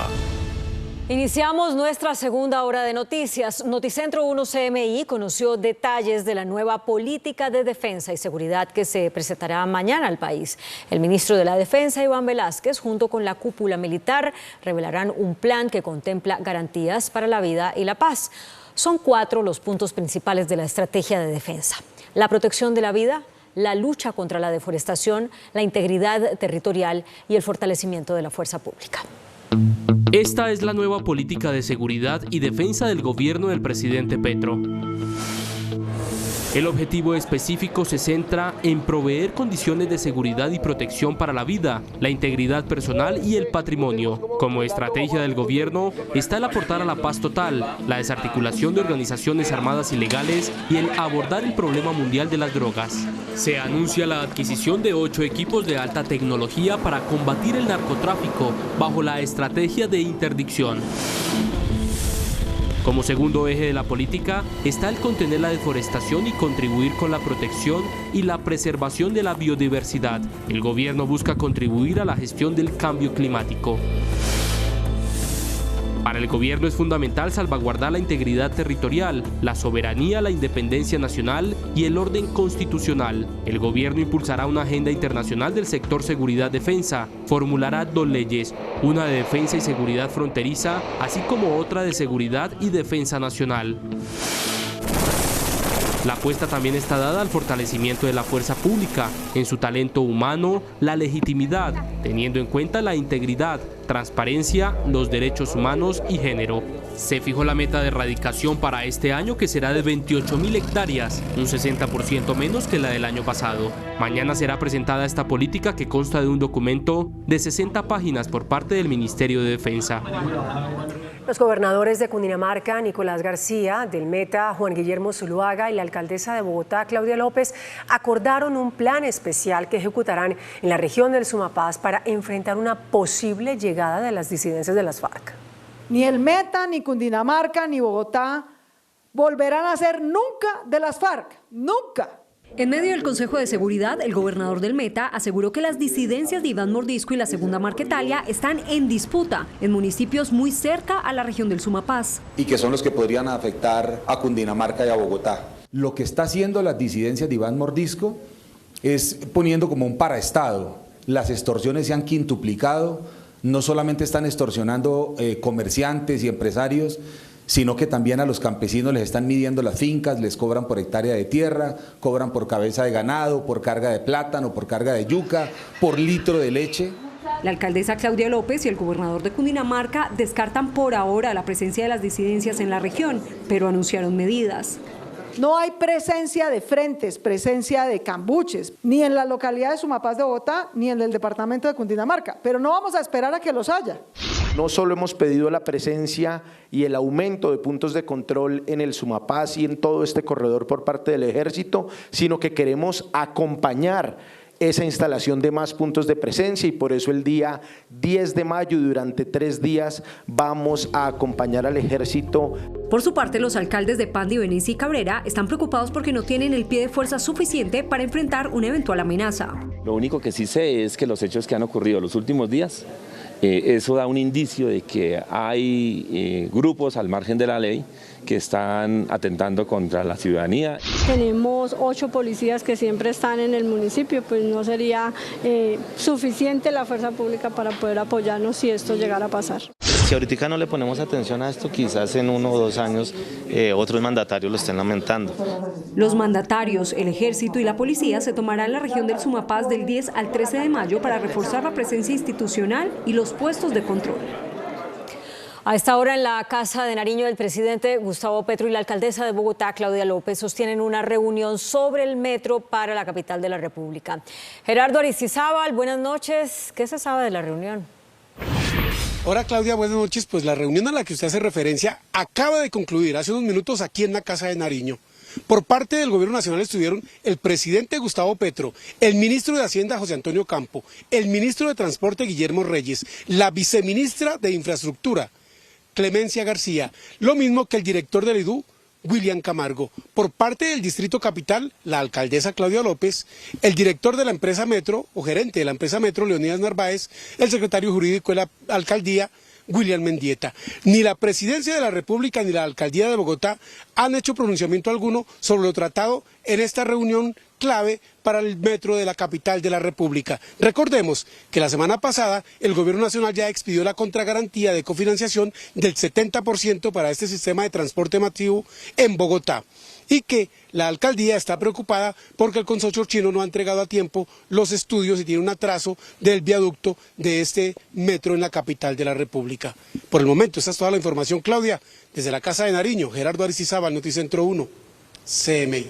Iniciamos nuestra segunda hora de noticias. Noticentro 1 CMI conoció detalles de la nueva política de defensa y seguridad que se presentará mañana al país. El ministro de la Defensa, Iván Velázquez, junto con la cúpula militar, revelarán un plan que contempla garantías para la vida y la paz. Son 4 los puntos principales de la estrategia de defensa: la protección de la vida, la lucha contra la deforestación, la integridad territorial y el fortalecimiento de la fuerza pública. Esta es la nueva política de seguridad y defensa del gobierno del presidente Petro. El objetivo específico se centra en proveer condiciones de seguridad y protección para la vida, la integridad personal y el patrimonio. Como estrategia del gobierno está el aportar a la paz total, la desarticulación de organizaciones armadas ilegales y el abordar el problema mundial de las drogas. Se anuncia la adquisición de 8 equipos de alta tecnología para combatir el narcotráfico bajo la estrategia de interdicción. Como segundo eje de la política está el contener la deforestación y contribuir con la protección y la preservación de la biodiversidad. El gobierno busca contribuir a la gestión del cambio climático. Para el gobierno es fundamental salvaguardar la integridad territorial, la soberanía, la independencia nacional y el orden constitucional. El gobierno impulsará una agenda internacional del sector seguridad-defensa, formulará 2 leyes, una de defensa y seguridad fronteriza, así como otra de seguridad y defensa nacional. La apuesta también está dada al fortalecimiento de la fuerza pública, en su talento humano, la legitimidad, teniendo en cuenta la integridad, transparencia, los derechos humanos y género. Se fijó la meta de erradicación para este año, que será de 28.000 hectáreas, un 60% menos que la del año pasado. Mañana será presentada esta política, que consta de un documento de 60 páginas por parte del Ministerio de Defensa. Los gobernadores de Cundinamarca, Nicolás García, del Meta, Juan Guillermo Zuluaga, y la alcaldesa de Bogotá, Claudia López, acordaron un plan especial que ejecutarán en la región del Sumapaz para enfrentar una posible llegada de las disidencias de las FARC. Ni el Meta, ni Cundinamarca, ni Bogotá volverán a ser nunca de las FARC, nunca. En medio del Consejo de Seguridad, el gobernador del Meta aseguró que las disidencias de Iván Mordisco y la Segunda Marquetalia están en disputa en municipios muy cerca a la región del Sumapaz. Y que son los que podrían afectar a Cundinamarca y a Bogotá. Lo que está haciendo las disidencias de Iván Mordisco es poniendo como un paraestado. Las extorsiones se han quintuplicado, no solamente están extorsionando comerciantes y empresarios, sino que también a los campesinos les están midiendo las fincas, les cobran por hectárea de tierra, cobran por cabeza de ganado, por carga de plátano, por carga de yuca, por litro de leche. La alcaldesa Claudia López y el gobernador de Cundinamarca descartan por ahora la presencia de las disidencias en la región, pero anunciaron medidas. No hay presencia de frentes, presencia de cambuches, ni en la localidad de Sumapaz de Bogotá, ni en el departamento de Cundinamarca, pero no vamos a esperar a que los haya. No solo hemos pedido la presencia y el aumento de puntos de control en el Sumapaz y en todo este corredor por parte del Ejército, sino que queremos acompañar esa instalación de más puntos de presencia, y por eso el día 10 de mayo, durante 3 días, vamos a acompañar al Ejército. Por su parte, los alcaldes de Pando, Ibenicia y Cabrera están preocupados porque no tienen el pie de fuerza suficiente para enfrentar una eventual amenaza. Lo único que sí sé es que los hechos que han ocurrido los últimos días, eso da un indicio de que hay grupos al margen de la ley que están atentando contra la ciudadanía. Tenemos 8 policías que siempre están en el municipio, pues no sería suficiente la fuerza pública para poder apoyarnos si esto llegara a pasar. Si ahorita no le ponemos atención a esto, quizás en 1 o 2 años otros mandatarios lo estén lamentando. Los mandatarios, el ejército y la policía se tomarán la región del Sumapaz del 10 al 13 de mayo para reforzar la presencia institucional y los puestos de control. A esta hora en la Casa de Nariño, el presidente Gustavo Petro y la alcaldesa de Bogotá, Claudia López, sostienen una reunión sobre el metro para la capital de la República. Gerardo Aristizábal, buenas noches. ¿Qué se sabe de la reunión? Hola Claudia, buenas noches. Pues la reunión a la que usted hace referencia acaba de concluir hace unos minutos aquí en la Casa de Nariño. Por parte del Gobierno Nacional estuvieron el presidente Gustavo Petro, el ministro de Hacienda José Antonio Campo, el ministro de Transporte Guillermo Reyes, la viceministra de Infraestructura, Clemencia García, lo mismo que el director del IDU, William Camargo. Por parte del Distrito Capital, la alcaldesa Claudia López, el director de la empresa Metro, o gerente de la empresa Metro, Leonidas Narváez, el secretario jurídico de la alcaldía, William Mendieta. Ni la Presidencia de la República ni la Alcaldía de Bogotá han hecho pronunciamiento alguno sobre lo tratado en esta reunión clave para el metro de la capital de la República. Recordemos que la semana pasada el Gobierno Nacional ya expidió la contragarantía de cofinanciación del 70% para este sistema de transporte masivo en Bogotá y que la alcaldía está preocupada porque el consorcio chino no ha entregado a tiempo los estudios y tiene un atraso del viaducto de este metro en la capital de la República. Por el momento, esta es toda la información, Claudia. Desde la Casa de Nariño, Gerardo Aristizábal, Noticentro 1, CMI.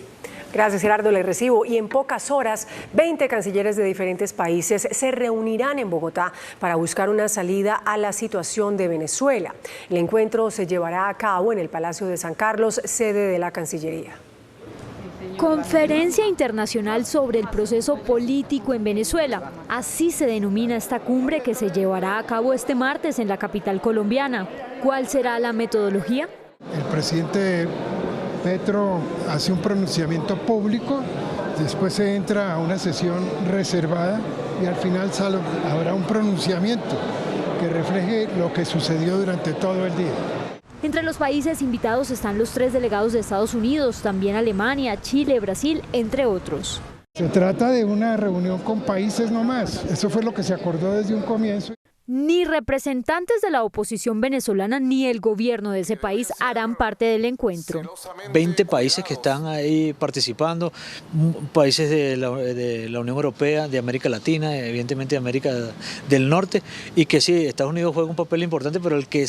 Gracias, Gerardo, le recibo. Y en pocas horas, 20 cancilleres de diferentes países se reunirán en Bogotá para buscar una salida a la situación de Venezuela. El encuentro se llevará a cabo en el Palacio de San Carlos, sede de la Cancillería. Conferencia Internacional sobre el Proceso Político en Venezuela. Así se denomina esta cumbre que se llevará a cabo este martes en la capital colombiana. ¿Cuál será la metodología? El presidente Petro hace un pronunciamiento público, después se entra a una sesión reservada y al final habrá un pronunciamiento que refleje lo que sucedió durante todo el día. Entre los países invitados están los 3 delegados de Estados Unidos, también Alemania, Chile, Brasil, entre otros. Se trata de una reunión con países nomás, eso fue lo que se acordó desde un comienzo. Ni representantes de la oposición venezolana ni el gobierno de ese país harán parte del encuentro. 20 países que están ahí participando, países de la Unión Europea, de América Latina, evidentemente de América del Norte, y que sí, Estados Unidos juega un papel importante, pero que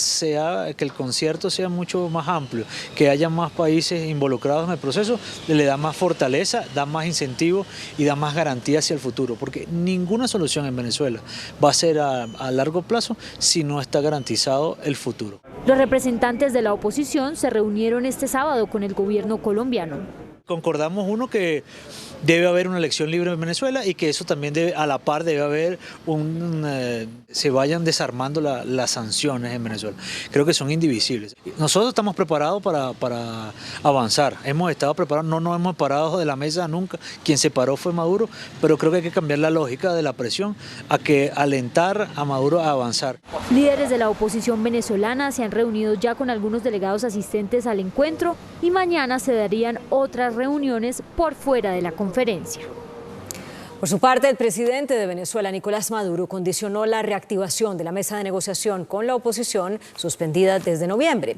el concierto sea mucho más amplio, que haya más países involucrados en el proceso, le da más fortaleza, da más incentivo y da más garantía hacia el futuro, porque ninguna solución en Venezuela va a ser a largo plazo si no está garantizado el futuro. Los representantes de la oposición se reunieron este sábado con el gobierno colombiano. Concordamos que debe haber una elección libre en Venezuela y que eso también a la par debe haber se vayan desarmando las sanciones en Venezuela. Creo que son indivisibles. Nosotros estamos preparados para avanzar. Hemos estado preparados, no nos hemos parado de la mesa nunca. Quien se paró fue Maduro, pero creo que hay que cambiar la lógica de la presión alentar a Maduro a avanzar. Líderes de la oposición venezolana se han reunido ya con algunos delegados asistentes al encuentro y mañana se darían otras reuniones por fuera de la conferencia. Por su parte, el presidente de Venezuela, Nicolás Maduro, condicionó la reactivación de la mesa de negociación con la oposición, suspendida desde noviembre.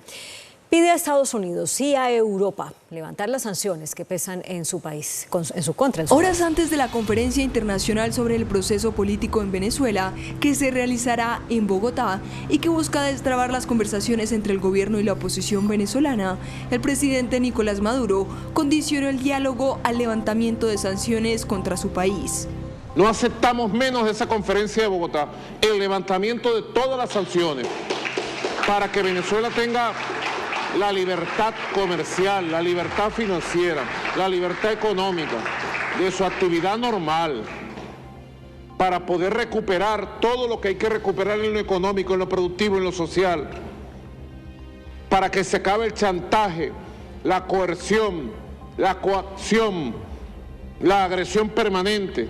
Pide a Estados Unidos y a Europa levantar las sanciones que pesan en su país, en su contra. Horas antes de la conferencia internacional sobre el proceso político en Venezuela, que se realizará en Bogotá y que busca destrabar las conversaciones entre el gobierno y la oposición venezolana, el presidente Nicolás Maduro condicionó el diálogo al levantamiento de sanciones contra su país. No aceptamos menos de esa conferencia de Bogotá, el levantamiento de todas las sanciones para que Venezuela tenga la libertad comercial, la libertad financiera, la libertad económica de su actividad normal, para poder recuperar todo lo que hay que recuperar en lo económico, en lo productivo, en lo social, para que se acabe el chantaje, la coerción, la coacción, la agresión permanente.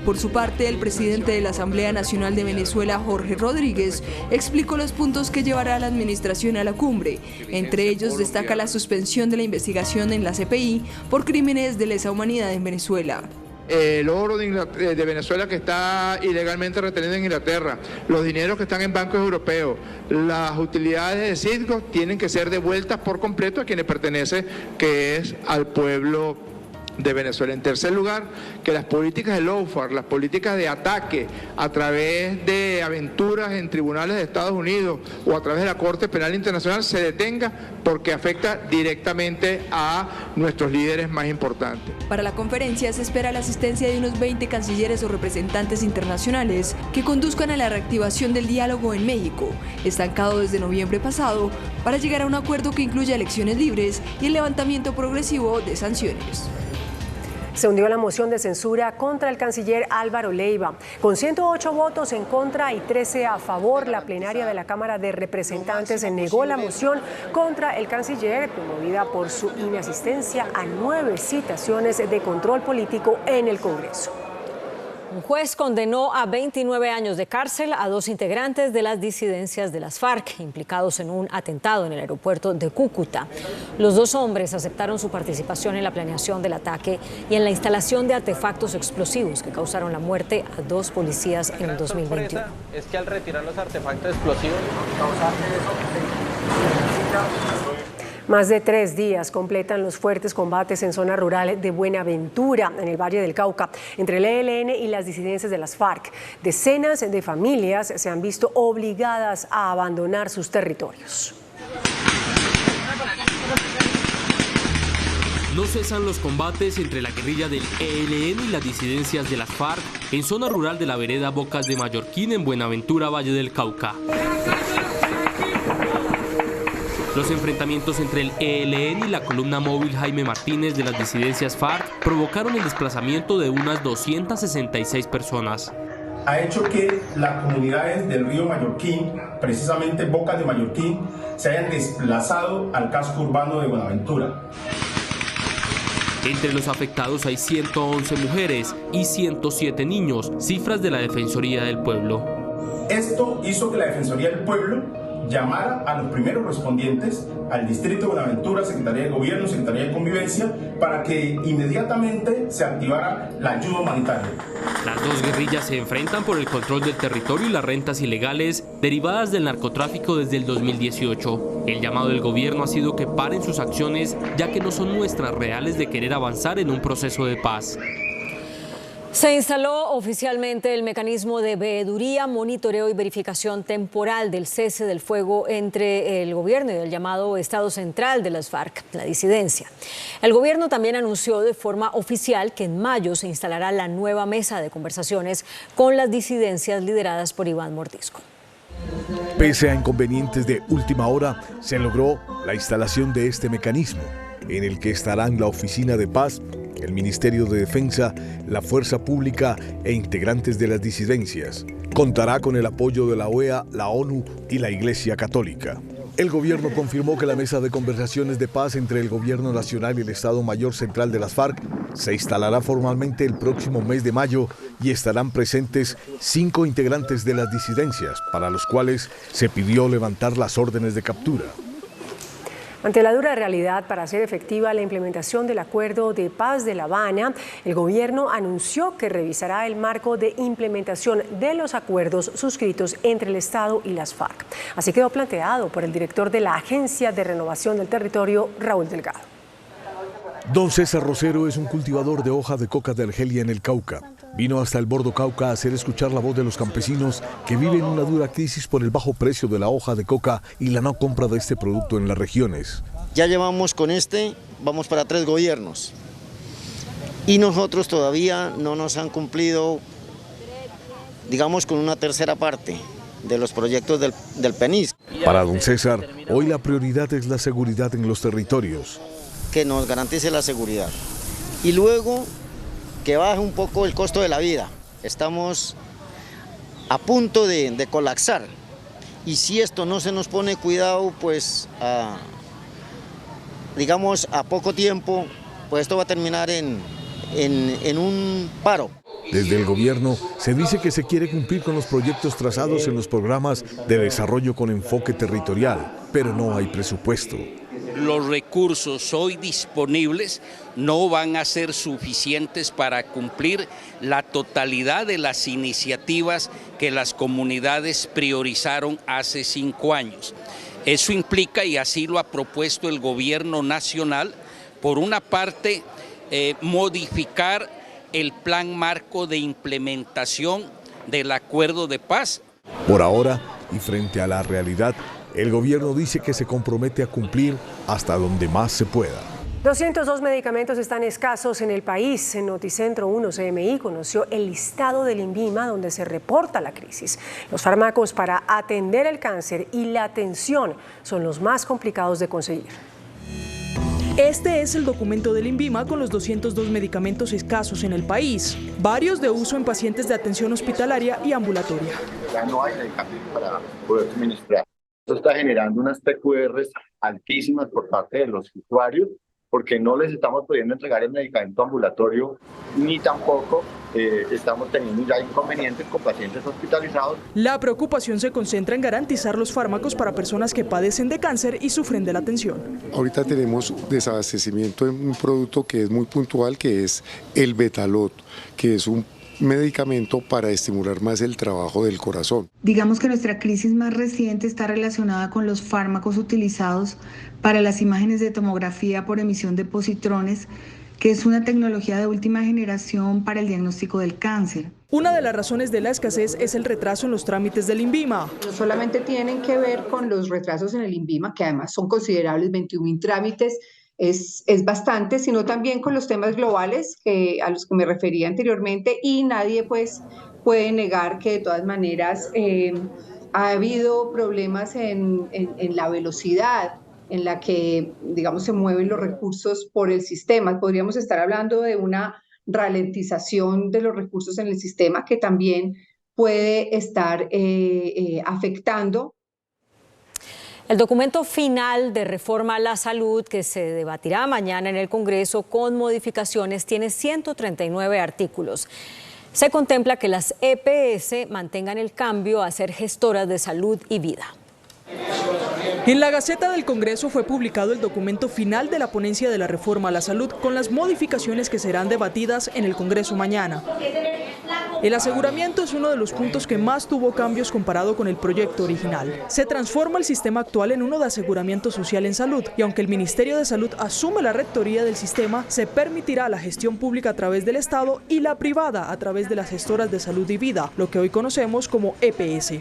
Por su parte, el presidente de la Asamblea Nacional de Venezuela, Jorge Rodríguez, explicó los puntos que llevará la administración a la cumbre. Entre ellos destaca la suspensión de la investigación en la CPI por crímenes de lesa humanidad en Venezuela. El oro de Venezuela que está ilegalmente retenido en Inglaterra, los dineros que están en bancos europeos, las utilidades de Citgo tienen que ser devueltas por completo a quienes pertenecen, que es al pueblo de Venezuela. En tercer lugar, que las políticas de lawfare, las políticas de ataque a través de aventuras en tribunales de Estados Unidos o a través de la Corte Penal Internacional se detenga porque afecta directamente a nuestros líderes más importantes. Para la conferencia se espera la asistencia de unos 20 cancilleres o representantes internacionales que conduzcan a la reactivación del diálogo en México, estancado desde noviembre pasado, para llegar a un acuerdo que incluya elecciones libres y el levantamiento progresivo de sanciones. Se hundió la moción de censura contra el canciller Álvaro Leiva. Con 108 votos en contra y 13 a favor, la plenaria de la Cámara de Representantes negó la moción contra el canciller, promovida por su inasistencia a 9 citaciones de control político en el Congreso. Un juez condenó a 29 años de cárcel a 2 integrantes de las disidencias de las FARC, implicados en un atentado en el aeropuerto de Cúcuta. Los 2 hombres aceptaron su participación en la planeación del ataque y en la instalación de artefactos explosivos que causaron la muerte a 2 policías en el 2021. Es que al retirar los artefactos explosivos Más de 3 días completan los fuertes combates en zona rural de Buenaventura, en el Valle del Cauca, entre el ELN y las disidencias de las FARC. Decenas de familias se han visto obligadas a abandonar sus territorios. No cesan los combates entre la guerrilla del ELN y las disidencias de las FARC en zona rural de la vereda Bocas de Mallorquín, en Buenaventura, Valle del Cauca. Los enfrentamientos entre el ELN y la columna móvil Jaime Martínez de las disidencias FARC provocaron el desplazamiento de unas 266 personas. Ha hecho que las comunidades del río Mallorquín, precisamente Bocas de Mallorquín, se hayan desplazado al casco urbano de Buenaventura. Entre los afectados hay 111 mujeres y 107 niños, cifras de la Defensoría del Pueblo. Esto hizo que la Defensoría del Pueblo llamara a los primeros respondientes, al Distrito de Buenaventura, Secretaría de Gobierno, Secretaría de Convivencia, para que inmediatamente se activara la ayuda humanitaria. Las 2 guerrillas se enfrentan por el control del territorio y las rentas ilegales derivadas del narcotráfico desde el 2018. El llamado del gobierno ha sido que paren sus acciones, ya que no son muestras reales de querer avanzar en un proceso de paz. Se instaló oficialmente el mecanismo de veeduría, monitoreo y verificación temporal del cese del fuego entre el gobierno y el llamado Estado Central de las FARC, la disidencia. El gobierno también anunció de forma oficial que en mayo se instalará la nueva mesa de conversaciones con las disidencias lideradas por Iván Mordisco. Pese a inconvenientes de última hora, se logró la instalación de este mecanismo, en el que estarán la Oficina de Paz, el Ministerio de Defensa, la Fuerza Pública e integrantes de las disidencias. Contará con el apoyo de la OEA, la ONU y la Iglesia Católica. El gobierno confirmó que la mesa de conversaciones de paz entre el Gobierno Nacional y el Estado Mayor Central de las FARC se instalará formalmente el próximo mes de mayo y estarán presentes 5 integrantes de las disidencias, para los cuales se pidió levantar las órdenes de captura. Ante la dura realidad para hacer efectiva la implementación del Acuerdo de Paz de La Habana, el gobierno anunció que revisará el marco de implementación de los acuerdos suscritos entre el Estado y las FARC. Así quedó planteado por el director de la Agencia de Renovación del Territorio, Raúl Delgado. Don César Rosero es un cultivador de hoja de coca de Argelia en el Cauca. Vino hasta el Bordo Cauca a hacer escuchar la voz de los campesinos que viven una dura crisis por el bajo precio de la hoja de coca y la no compra de este producto en las regiones. Ya llevamos con vamos para 3 gobiernos y nosotros todavía no nos han cumplido, digamos, con una tercera parte de los proyectos del PENIS. Para don César, hoy la prioridad es la seguridad en los territorios. Que nos garantice la seguridad y luego que baje un poco el costo de la vida. Estamos a punto de colapsar y si esto no se nos pone cuidado, pues digamos a poco tiempo, pues esto va a terminar en un paro. Desde el gobierno se dice que se quiere cumplir con los proyectos trazados en los programas de desarrollo con enfoque territorial, pero no hay presupuesto. Los recursos hoy disponibles no van a ser suficientes para cumplir la totalidad de las iniciativas que las comunidades priorizaron hace 5 años. Eso implica, y así lo ha propuesto el gobierno nacional, por una parte, modificar el plan marco de implementación del acuerdo de paz. Por ahora, y frente a la realidad, el gobierno dice que se compromete a cumplir hasta donde más se pueda. 202 medicamentos están escasos en el país. En Noticentro 1 CMI conoció el listado del INVIMA donde se reporta la crisis. Los fármacos para atender el cáncer y la atención son los más complicados de conseguir. Este es el documento del INVIMA con los 202 medicamentos escasos en el país, varios de uso en pacientes de atención hospitalaria y ambulatoria. Ya no hay medicamentos para poder suministrar. Esto está generando unas PQRs altísimas por parte de los usuarios, porque no les estamos pudiendo entregar el medicamento ambulatorio, ni tampoco estamos teniendo ya inconvenientes con pacientes hospitalizados. La preocupación se concentra en garantizar los fármacos para personas que padecen de cáncer y sufren de la atención. Ahorita tenemos desabastecimiento en un producto que es muy puntual, que es el Betalot, que es un medicamento para estimular más el trabajo del corazón. Digamos que nuestra crisis más reciente está relacionada con los fármacos utilizados para las imágenes de tomografía por emisión de positrones, que es una tecnología de última generación para el diagnóstico del cáncer. Una de las razones de la escasez es el retraso en los trámites del INVIMA. No solamente tienen que ver con los retrasos en el INVIMA, que además son considerables, 21.000 trámites, es bastante, sino también con los temas globales a los que me refería anteriormente, y nadie pues puede negar que de todas maneras ha habido problemas en la velocidad en la que, digamos, se mueven los recursos por el sistema. Podríamos estar hablando de una ralentización de los recursos en el sistema que también puede estar afectando. El documento final de reforma a la salud que se debatirá mañana en el Congreso con modificaciones tiene 139 artículos. Se contempla que las EPS mantengan el cambio a ser gestoras de salud y vida. En la Gaceta del Congreso fue publicado el documento final de la ponencia de la reforma a la salud con las modificaciones que serán debatidas en el Congreso mañana. El aseguramiento es uno de los puntos que más tuvo cambios comparado con el proyecto original. Se transforma el sistema actual en uno de aseguramiento social en salud, y aunque el Ministerio de Salud asume la rectoría del sistema, se permitirá la gestión pública a través del Estado y la privada a través de las gestoras de salud y vida, lo que hoy conocemos como EPS.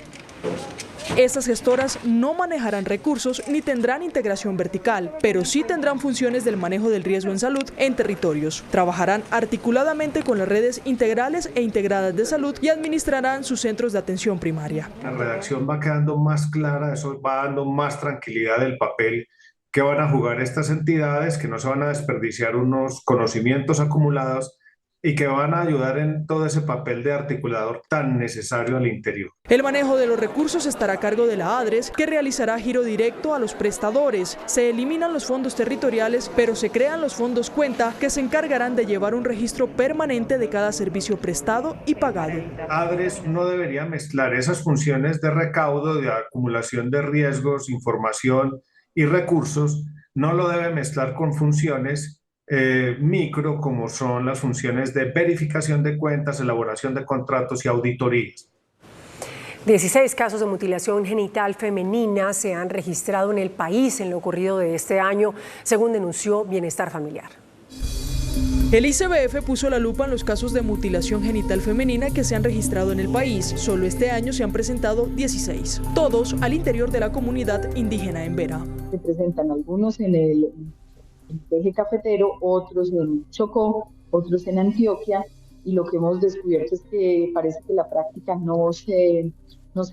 Estas gestoras no manejarán recursos ni tendrán integración vertical, pero sí tendrán funciones del manejo del riesgo en salud en territorios. Trabajarán articuladamente con las redes integrales e integradas de salud y administrarán sus centros de atención primaria. La redacción va quedando más clara, eso va dando más tranquilidad del papel que van a jugar estas entidades, que no se van a desperdiciar unos conocimientos acumulados y que van a ayudar en todo ese papel de articulador tan necesario al interior. El manejo de los recursos estará a cargo de la ADRES, que realizará giro directo a los prestadores. Se eliminan los fondos territoriales, pero se crean los fondos cuenta, que se encargarán de llevar un registro permanente de cada servicio prestado y pagado. ADRES no debería mezclar esas funciones de recaudo, de acumulación de riesgos, información y recursos, no lo debe mezclar con funciones micro, como son las funciones de verificación de cuentas, elaboración de contratos y auditorías. 16 casos de mutilación genital femenina se han registrado en el país en lo ocurrido de este año, según denunció Bienestar Familiar. El ICBF puso la lupa en los casos de mutilación genital femenina que se han registrado en el país. Solo este año se han presentado 16, todos al interior de la comunidad indígena en Vera. Se presentan algunos en el eje cafetero, otros en Chocó, otros en Antioquia, y lo que hemos descubierto es que parece que la práctica no se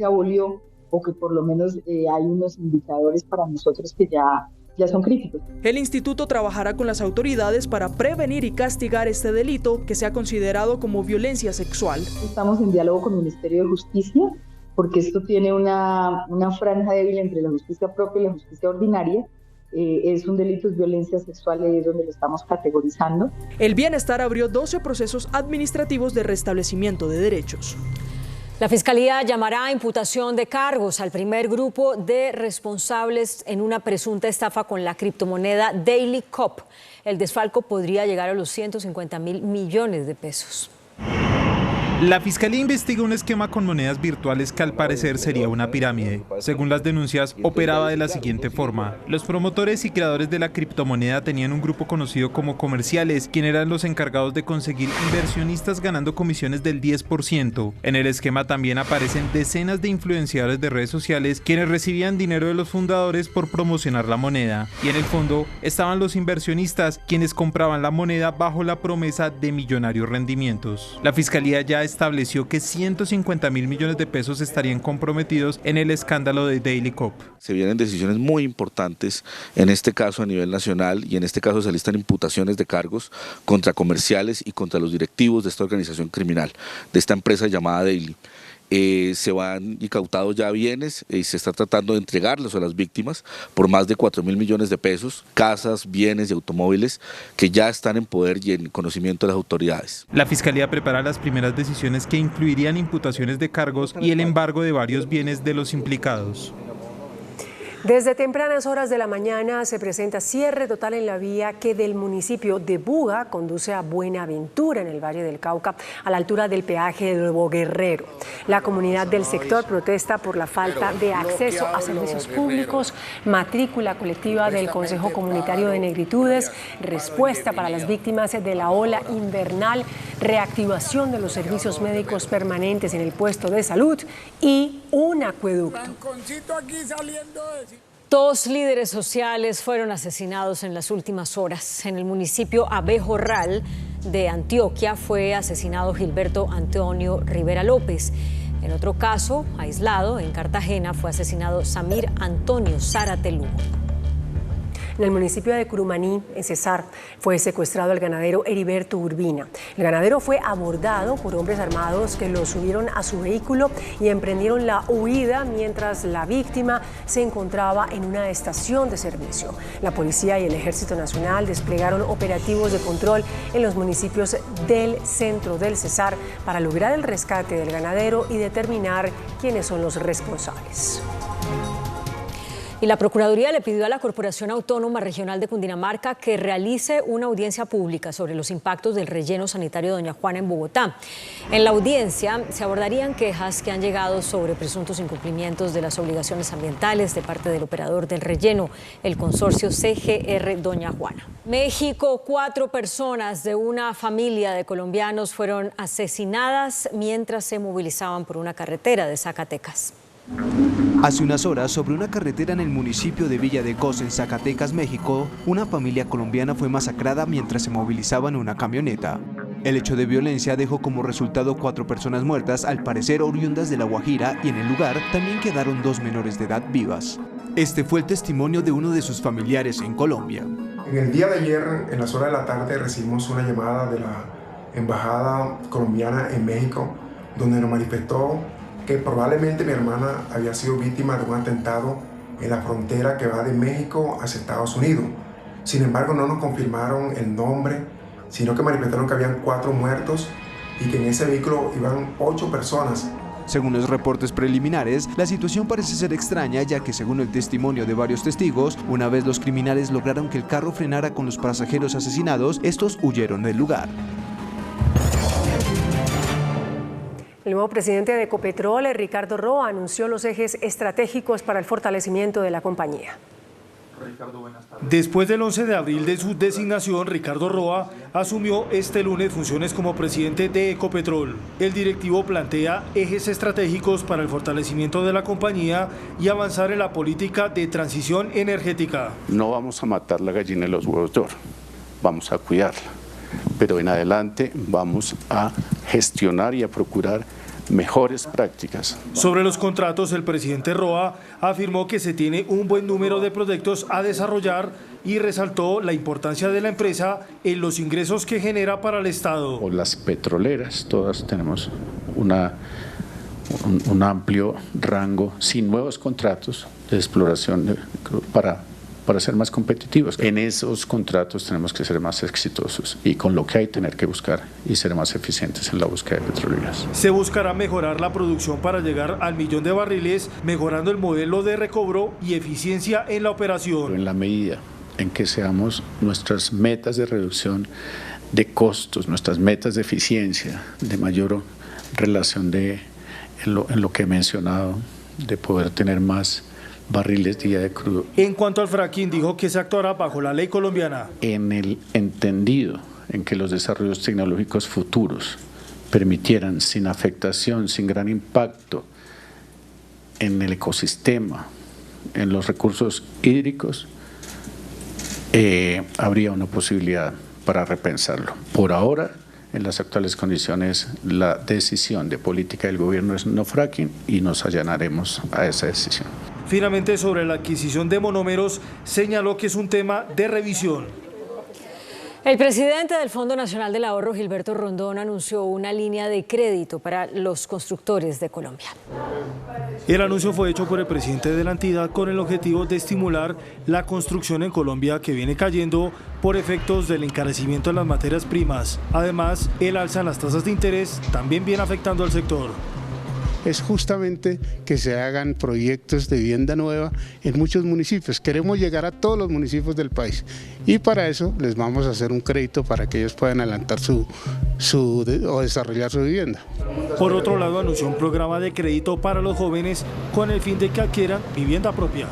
abolió, o que por lo menos hay unos indicadores para nosotros que ya son críticos. El instituto trabajará con las autoridades para prevenir y castigar este delito que se ha considerado como violencia sexual. Estamos en diálogo con el Ministerio de Justicia, porque esto tiene una franja débil entre la justicia propia y la justicia ordinaria. Es un delito de violencia sexual, es donde lo estamos categorizando. El Bienestar abrió 12 procesos administrativos de restablecimiento de derechos. La Fiscalía llamará a imputación de cargos al primer grupo de responsables en una presunta estafa con la criptomoneda Daily Cop. El desfalco podría llegar a los 150.000 millones de pesos. La Fiscalía investiga un esquema con monedas virtuales que al parecer sería una pirámide. Según las denuncias, operaba de la siguiente forma. Los promotores y creadores de la criptomoneda tenían un grupo conocido como comerciales, quienes eran los encargados de conseguir inversionistas ganando comisiones del 10%. En el esquema también aparecen decenas de influenciadores de redes sociales, quienes recibían dinero de los fundadores por promocionar la moneda. Y en el fondo estaban los inversionistas, quienes compraban la moneda bajo la promesa de millonarios rendimientos. La Fiscalía ya está estableció que 150.000 millones de pesos estarían comprometidos en el escándalo de Daily Cop. Se vienen decisiones muy importantes, en este caso a nivel nacional, y en este caso se listan imputaciones de cargos contra comerciales y contra los directivos de esta organización criminal, de esta empresa llamada Daily. Se van incautados ya bienes y se está tratando de entregarlos a las víctimas por más de 4.000 millones de pesos, casas, bienes y automóviles que ya están en poder y en conocimiento de las autoridades. La Fiscalía prepara las primeras decisiones que incluirían imputaciones de cargos y el embargo de varios bienes de los implicados. Desde tempranas horas de la mañana se presenta cierre total en la vía que del municipio de Buga conduce a Buenaventura en el Valle del Cauca, a la altura del peaje de Nuevo Guerrero. La comunidad del sector protesta por la falta de acceso a servicios públicos, matrícula colectiva del Consejo Comunitario de Negritudes, respuesta para las víctimas de la ola invernal, reactivación de los servicios médicos permanentes en el puesto de salud y un acueducto. 2 líderes sociales fueron asesinados en las últimas horas. En el municipio Abejorral de Antioquia fue asesinado Gilberto Antonio Rivera López. En otro caso, aislado, en Cartagena, fue asesinado Samir Antonio Zárate Lugo. En el municipio de Curumaní, en Cesar, fue secuestrado el ganadero Heriberto Urbina. El ganadero fue abordado por hombres armados que lo subieron a su vehículo y emprendieron la huida mientras la víctima se encontraba en una estación de servicio. La policía y el Ejército Nacional desplegaron operativos de control en los municipios del centro del Cesar para lograr el rescate del ganadero y determinar quiénes son los responsables. Y la Procuraduría le pidió a la Corporación Autónoma Regional de Cundinamarca que realice una audiencia pública sobre los impactos del relleno sanitario Doña Juana en Bogotá. En la audiencia se abordarían quejas que han llegado sobre presuntos incumplimientos de las obligaciones ambientales de parte del operador del relleno, el consorcio CGR Doña Juana. México, 4 personas de una familia de colombianos fueron asesinadas mientras se movilizaban por una carretera de Zacatecas. Hace unas horas, sobre una carretera en el municipio de Villa de Cos, en Zacatecas, México, una familia colombiana fue masacrada mientras se movilizaba en una camioneta. El hecho de violencia dejó como resultado 4 personas muertas, al parecer oriundas de La Guajira, y en el lugar también quedaron 2 menores de edad vivas. Este fue el testimonio de uno de sus familiares en Colombia. En el día de ayer, en las horas de la tarde, recibimos una llamada de la embajada colombiana en México, donde nos manifestó que probablemente mi hermana había sido víctima de un atentado en la frontera que va de México hacia Estados Unidos. Sin embargo, no nos confirmaron el nombre, sino que manifestaron que habían 4 muertos y que en ese vehículo iban 8 personas. Según los reportes preliminares, la situación parece ser extraña, ya que según el testimonio de varios testigos, una vez los criminales lograron que el carro frenara con los pasajeros asesinados, estos huyeron del lugar. El nuevo presidente de Ecopetrol, Ricardo Roa, anunció los ejes estratégicos para el fortalecimiento de la compañía. Después del 11 de abril de su designación, Ricardo Roa asumió este lunes funciones como presidente de Ecopetrol. El directivo plantea ejes estratégicos para el fortalecimiento de la compañía y avanzar en la política de transición energética. No vamos a matar la gallina de los huevos de oro, vamos a cuidarla, pero en adelante vamos a gestionar y a procurar mejores prácticas. Sobre los contratos, el presidente Roa afirmó que se tiene un buen número de proyectos a desarrollar y resaltó la importancia de la empresa en los ingresos que genera para el Estado. Las petroleras, todas tenemos un amplio rango sin nuevos contratos de exploración para ser más competitivos. En esos contratos tenemos que ser más exitosos y con lo que hay tener que buscar y ser más eficientes en la búsqueda de petroleras. Se buscará mejorar la producción para llegar al 1.000.000 de barriles, mejorando el modelo de recobro y eficiencia en la operación. En la medida en que seamos nuestras metas de reducción de costos, nuestras metas de eficiencia, de mayor relación en lo que he mencionado, de poder tener más barriles día de crudo. En cuanto al fracking, dijo que se actuará bajo la ley colombiana. En el entendido en que los desarrollos tecnológicos futuros permitieran, sin afectación, sin gran impacto en el ecosistema, en los recursos hídricos, habría una posibilidad para repensarlo. Por ahora, en las actuales condiciones la decisión de política del gobierno es no fracking y nos allanaremos a esa decisión. Finalmente, sobre la adquisición de monómeros, señaló que es un tema de revisión. El presidente del Fondo Nacional del Ahorro, Gilberto Rondón, anunció una línea de crédito para los constructores de Colombia. El anuncio fue hecho por el presidente de la entidad con el objetivo de estimular la construcción en Colombia, que viene cayendo por efectos del encarecimiento de las materias primas. Además, el alza en las tasas de interés también viene afectando al sector. Es justamente que se hagan proyectos de vivienda nueva en muchos municipios. Queremos llegar a todos los municipios del país y para eso les vamos a hacer un crédito para que ellos puedan adelantar o desarrollar su vivienda. Por otro lado, anunció un programa de crédito para los jóvenes con el fin de que adquieran vivienda propia.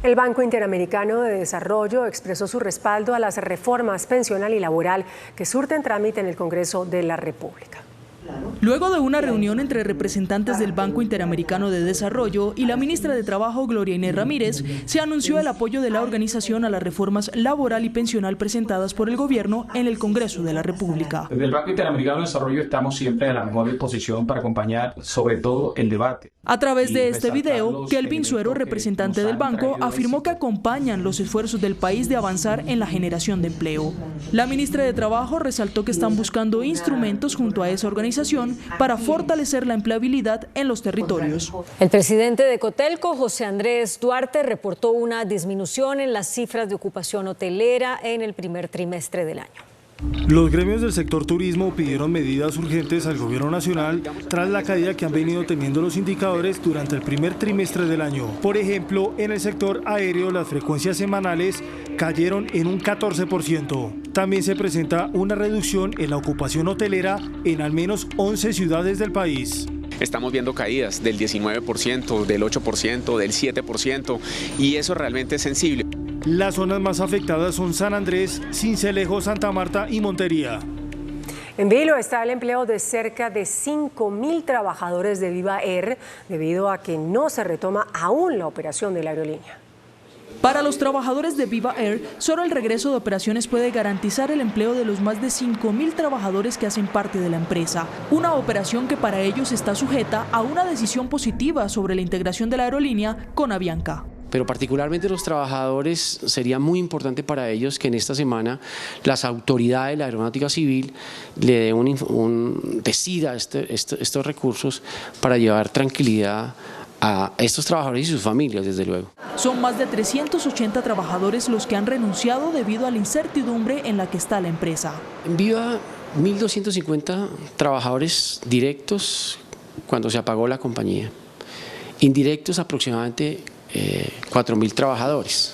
El Banco Interamericano de Desarrollo expresó su respaldo a las reformas pensional y laboral que surten trámite en el Congreso de la República. Luego de una reunión entre representantes del Banco Interamericano de Desarrollo y la ministra de Trabajo, Gloria Inés Ramírez, se anunció el apoyo de la organización a las reformas laboral y pensional presentadas por el gobierno en el Congreso de la República. Desde el Banco Interamericano de Desarrollo estamos siempre en la mejor disposición para acompañar sobre todo el debate. A través de este video, Kelvin Suero, representante del banco, afirmó que acompañan los esfuerzos del país de avanzar en la generación de empleo. La ministra de Trabajo resaltó que están buscando instrumentos junto a esa organización para fortalecer la empleabilidad en los territorios. El presidente de Cotelco, José Andrés Duarte, reportó una disminución en las cifras de ocupación hotelera en el primer trimestre del año. Los gremios del sector turismo pidieron medidas urgentes al gobierno nacional tras la caída que han venido teniendo los indicadores durante el primer trimestre del año. Por ejemplo, en el sector aéreo las frecuencias semanales cayeron en un 14%. También se presenta una reducción en la ocupación hotelera en al menos 11 ciudades del país. Estamos viendo caídas del 19%, del 8%, del 7% y eso realmente es sensible. Las zonas más afectadas son San Andrés, Sincelejo, Santa Marta y Montería. En vilo está el empleo de cerca de 5.000 trabajadores de Viva Air debido a que no se retoma aún la operación de la aerolínea. Para los trabajadores de Viva Air, solo el regreso de operaciones puede garantizar el empleo de los más de 5.000 trabajadores que hacen parte de la empresa. Una operación que para ellos está sujeta a una decisión positiva sobre la integración de la aerolínea con Avianca. Pero particularmente los trabajadores, sería muy importante para ellos que en esta semana las autoridades de la Aeronáutica Civil le den decida estos recursos para llevar tranquilidad a estos trabajadores y sus familias, desde luego. Son más de 380 trabajadores los que han renunciado debido a la incertidumbre en la que está la empresa. En Viva, 1.250 trabajadores directos cuando se apagó la compañía. Indirectos aproximadamente 4.000 trabajadores,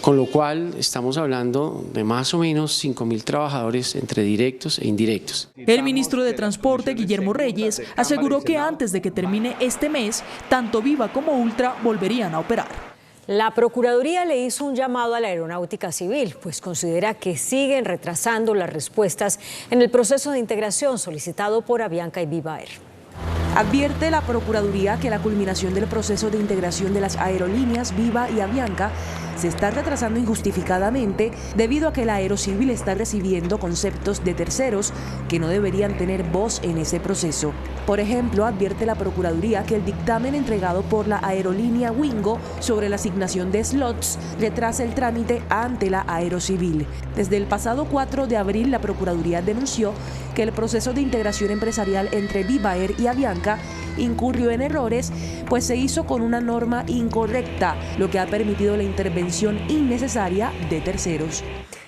con lo cual estamos hablando de más o menos 5.000 trabajadores entre directos e indirectos. El ministro de Transporte, Guillermo Reyes, aseguró que antes de que termine este mes, tanto Viva como Ultra volverían a operar. La Procuraduría le hizo un llamado a la Aeronáutica Civil, pues considera que siguen retrasando las respuestas en el proceso de integración solicitado por Avianca y Viva Air. Advierte la Procuraduría que la culminación del proceso de integración de las aerolíneas Viva y Avianca se está retrasando injustificadamente debido a que la Aerocivil está recibiendo conceptos de terceros que no deberían tener voz en ese proceso. Por ejemplo, advierte la Procuraduría que el dictamen entregado por la aerolínea Wingo sobre la asignación de slots retrasa el trámite ante la Aerocivil. Desde el pasado 4 de abril, la Procuraduría denunció que el proceso de integración empresarial entre Viva Air y Avianca incurrió en errores, pues se hizo con una norma incorrecta, lo que ha permitido la intervención innecesaria de terceros.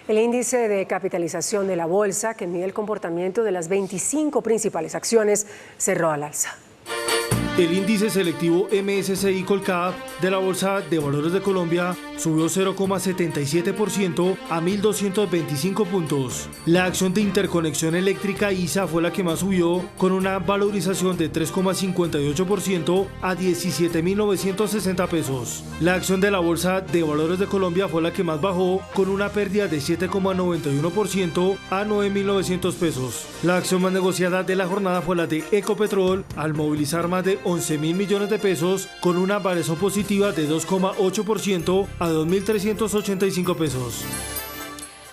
El índice de capitalización de la bolsa, que mide el comportamiento de las 25 principales acciones, cerró al alza. El índice selectivo MSCI Colcap de la Bolsa de Valores de Colombia subió 0,77% a 1.225 puntos. La acción de interconexión eléctrica ISA fue la que más subió, con una valorización de 3,58% a 17.960 pesos. La acción de la Bolsa de Valores de Colombia fue la que más bajó, con una pérdida de 7,91% a 9.900 pesos. La acción más negociada de la jornada fue la de Ecopetrol, al movilizar más de 11.000 millones de pesos, con una variación positiva de 2,8% a 2.385 pesos.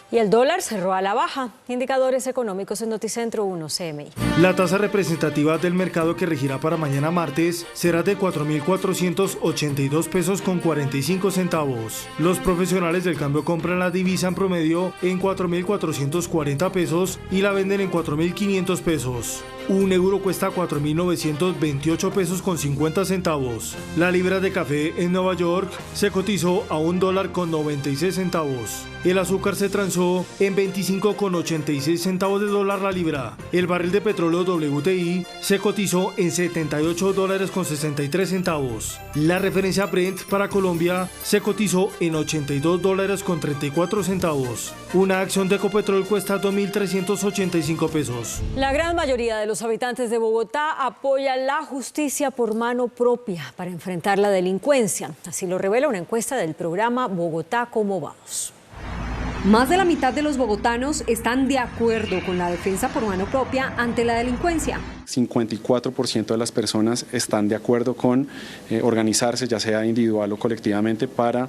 Y el dólar cerró a la baja. Indicadores económicos en Noticentro 1 CMI. La tasa representativa del mercado que regirá para mañana martes será de 4.482 pesos con 45 centavos. Los profesionales del cambio compran la divisa en promedio en 4.440 pesos y la venden en 4.500 pesos. Un euro cuesta 4.928 pesos con 50 centavos. La libra de café en Nueva York se cotizó a $1.96 centavos. El azúcar se transó en 25,86 centavos de dólar la libra. El barril de petróleo WTI se cotizó en $78,63 centavos. La referencia Brent para Colombia se cotizó en $82,34 centavos. Una acción de Ecopetrol cuesta 2.385 pesos. La gran mayoría de los habitantes de Bogotá apoyan la justicia por mano propia para enfrentar la delincuencia. Así lo revela una encuesta del programa Bogotá ¿Cómo vamos? Más de la mitad de los bogotanos están de acuerdo con la defensa por mano propia ante la delincuencia. 54% de las personas están de acuerdo con organizarse, ya sea individual o colectivamente, para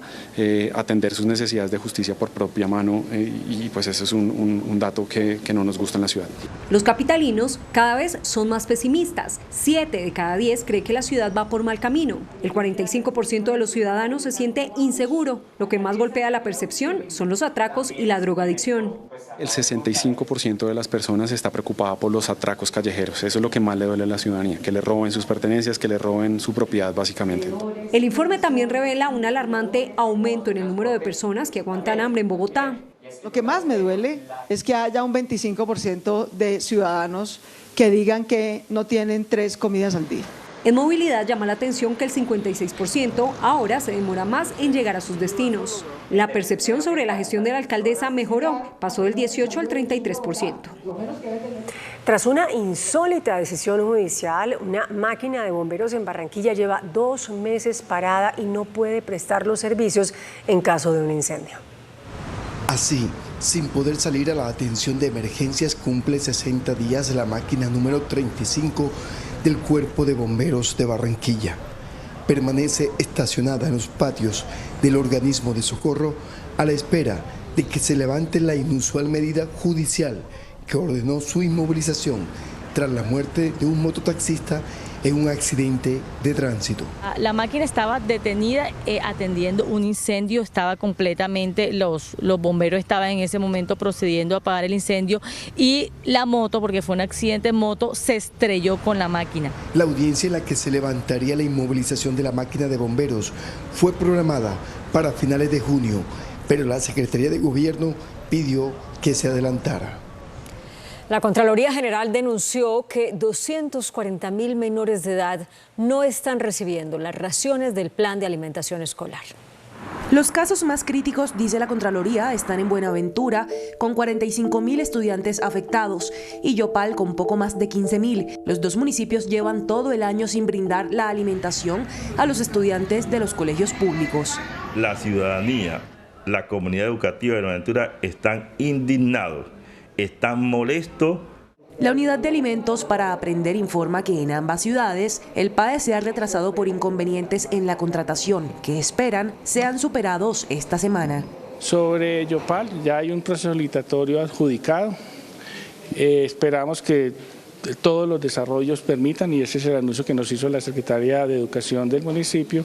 atender sus necesidades de justicia por propia mano y pues ese es un dato que no nos gusta en la ciudad. Los capitalinos cada vez son más pesimistas. 7 de cada 10 cree que la ciudad va por mal camino. El 45% de los ciudadanos se siente inseguro. Lo que más golpea la percepción son los atracos y la drogadicción. El 65% de las personas está preocupada por los atracos callejeros. Eso es lo que más le duele a la ciudadanía, que le roben sus pertenencias, que le roben su propiedad básicamente. El informe también revela un alarmante aumento en el número de personas que aguantan hambre en Bogotá. Lo que más me duele es que haya un 25% de ciudadanos que digan que no tienen 3 comidas al día. En movilidad llama la atención que el 56% ahora se demora más en llegar a sus destinos. La percepción sobre la gestión de la alcaldesa mejoró, pasó del 18 al 33%. Tras una insólita decisión judicial, una máquina de bomberos en Barranquilla lleva 2 meses parada y no puede prestar los servicios en caso de un incendio. Así, sin poder salir a la atención de emergencias, cumple 60 días la máquina número 35 del Cuerpo de Bomberos de Barranquilla. Permanece estacionada en los patios del organismo de socorro a la espera de que se levante la inusual medida judicial que ordenó su inmovilización tras la muerte de un mototaxista en un accidente de tránsito. La máquina estaba detenida atendiendo un incendio, estaba completamente, los bomberos estaban en ese momento procediendo a apagar el incendio y la moto, porque fue un accidente en moto, se estrelló con la máquina. La audiencia en la que se levantaría la inmovilización de la máquina de bomberos fue programada para finales de junio, pero la Secretaría de Gobierno pidió que se adelantara. La Contraloría General denunció que 240.000 menores de edad no están recibiendo las raciones del Plan de Alimentación Escolar. Los casos más críticos, dice la Contraloría, están en Buenaventura, con 45.000 estudiantes afectados, y Yopal, con poco más de 15.000. Los dos municipios llevan todo el año sin brindar la alimentación a los estudiantes de los colegios públicos. La ciudadanía, la comunidad educativa de Buenaventura están indignados, están molestos. La Unidad de Alimentos para Aprender informa que en ambas ciudades el PAE se ha retrasado por inconvenientes en la contratación, que esperan sean superados esta semana. Sobre Yopal ya hay un proceso licitatorio adjudicado. Esperamos que todos los desarrollos permitan, y ese es el anuncio que nos hizo la Secretaría de Educación del municipio,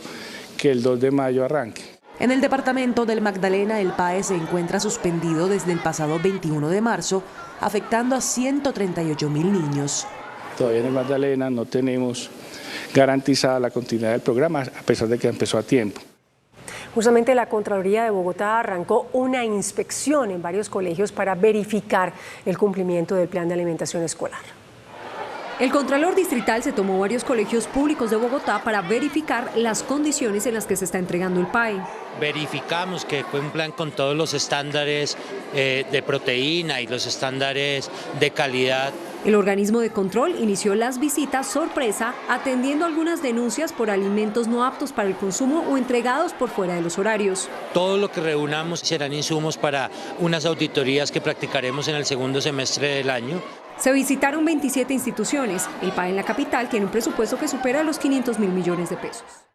que el 2 de mayo arranque. En el departamento del Magdalena, el PAE se encuentra suspendido desde el pasado 21 de marzo, afectando a 138.000 niños. Todavía en el Magdalena no tenemos garantizada la continuidad del programa, a pesar de que empezó a tiempo. Justamente la Contraloría de Bogotá arrancó una inspección en varios colegios para verificar el cumplimiento del Plan de Alimentación Escolar. El Contralor Distrital se tomó varios colegios públicos de Bogotá para verificar las condiciones en las que se está entregando el PAE. Verificamos que cumplan con todos los estándares de proteína y los estándares de calidad. El organismo de control inició las visitas sorpresa, atendiendo algunas denuncias por alimentos no aptos para el consumo o entregados por fuera de los horarios. Todo lo que reunamos serán insumos para unas auditorías que practicaremos en el segundo semestre del año. Se visitaron 27 instituciones. El PAE en la capital tiene un presupuesto que supera los 500.000 millones de pesos.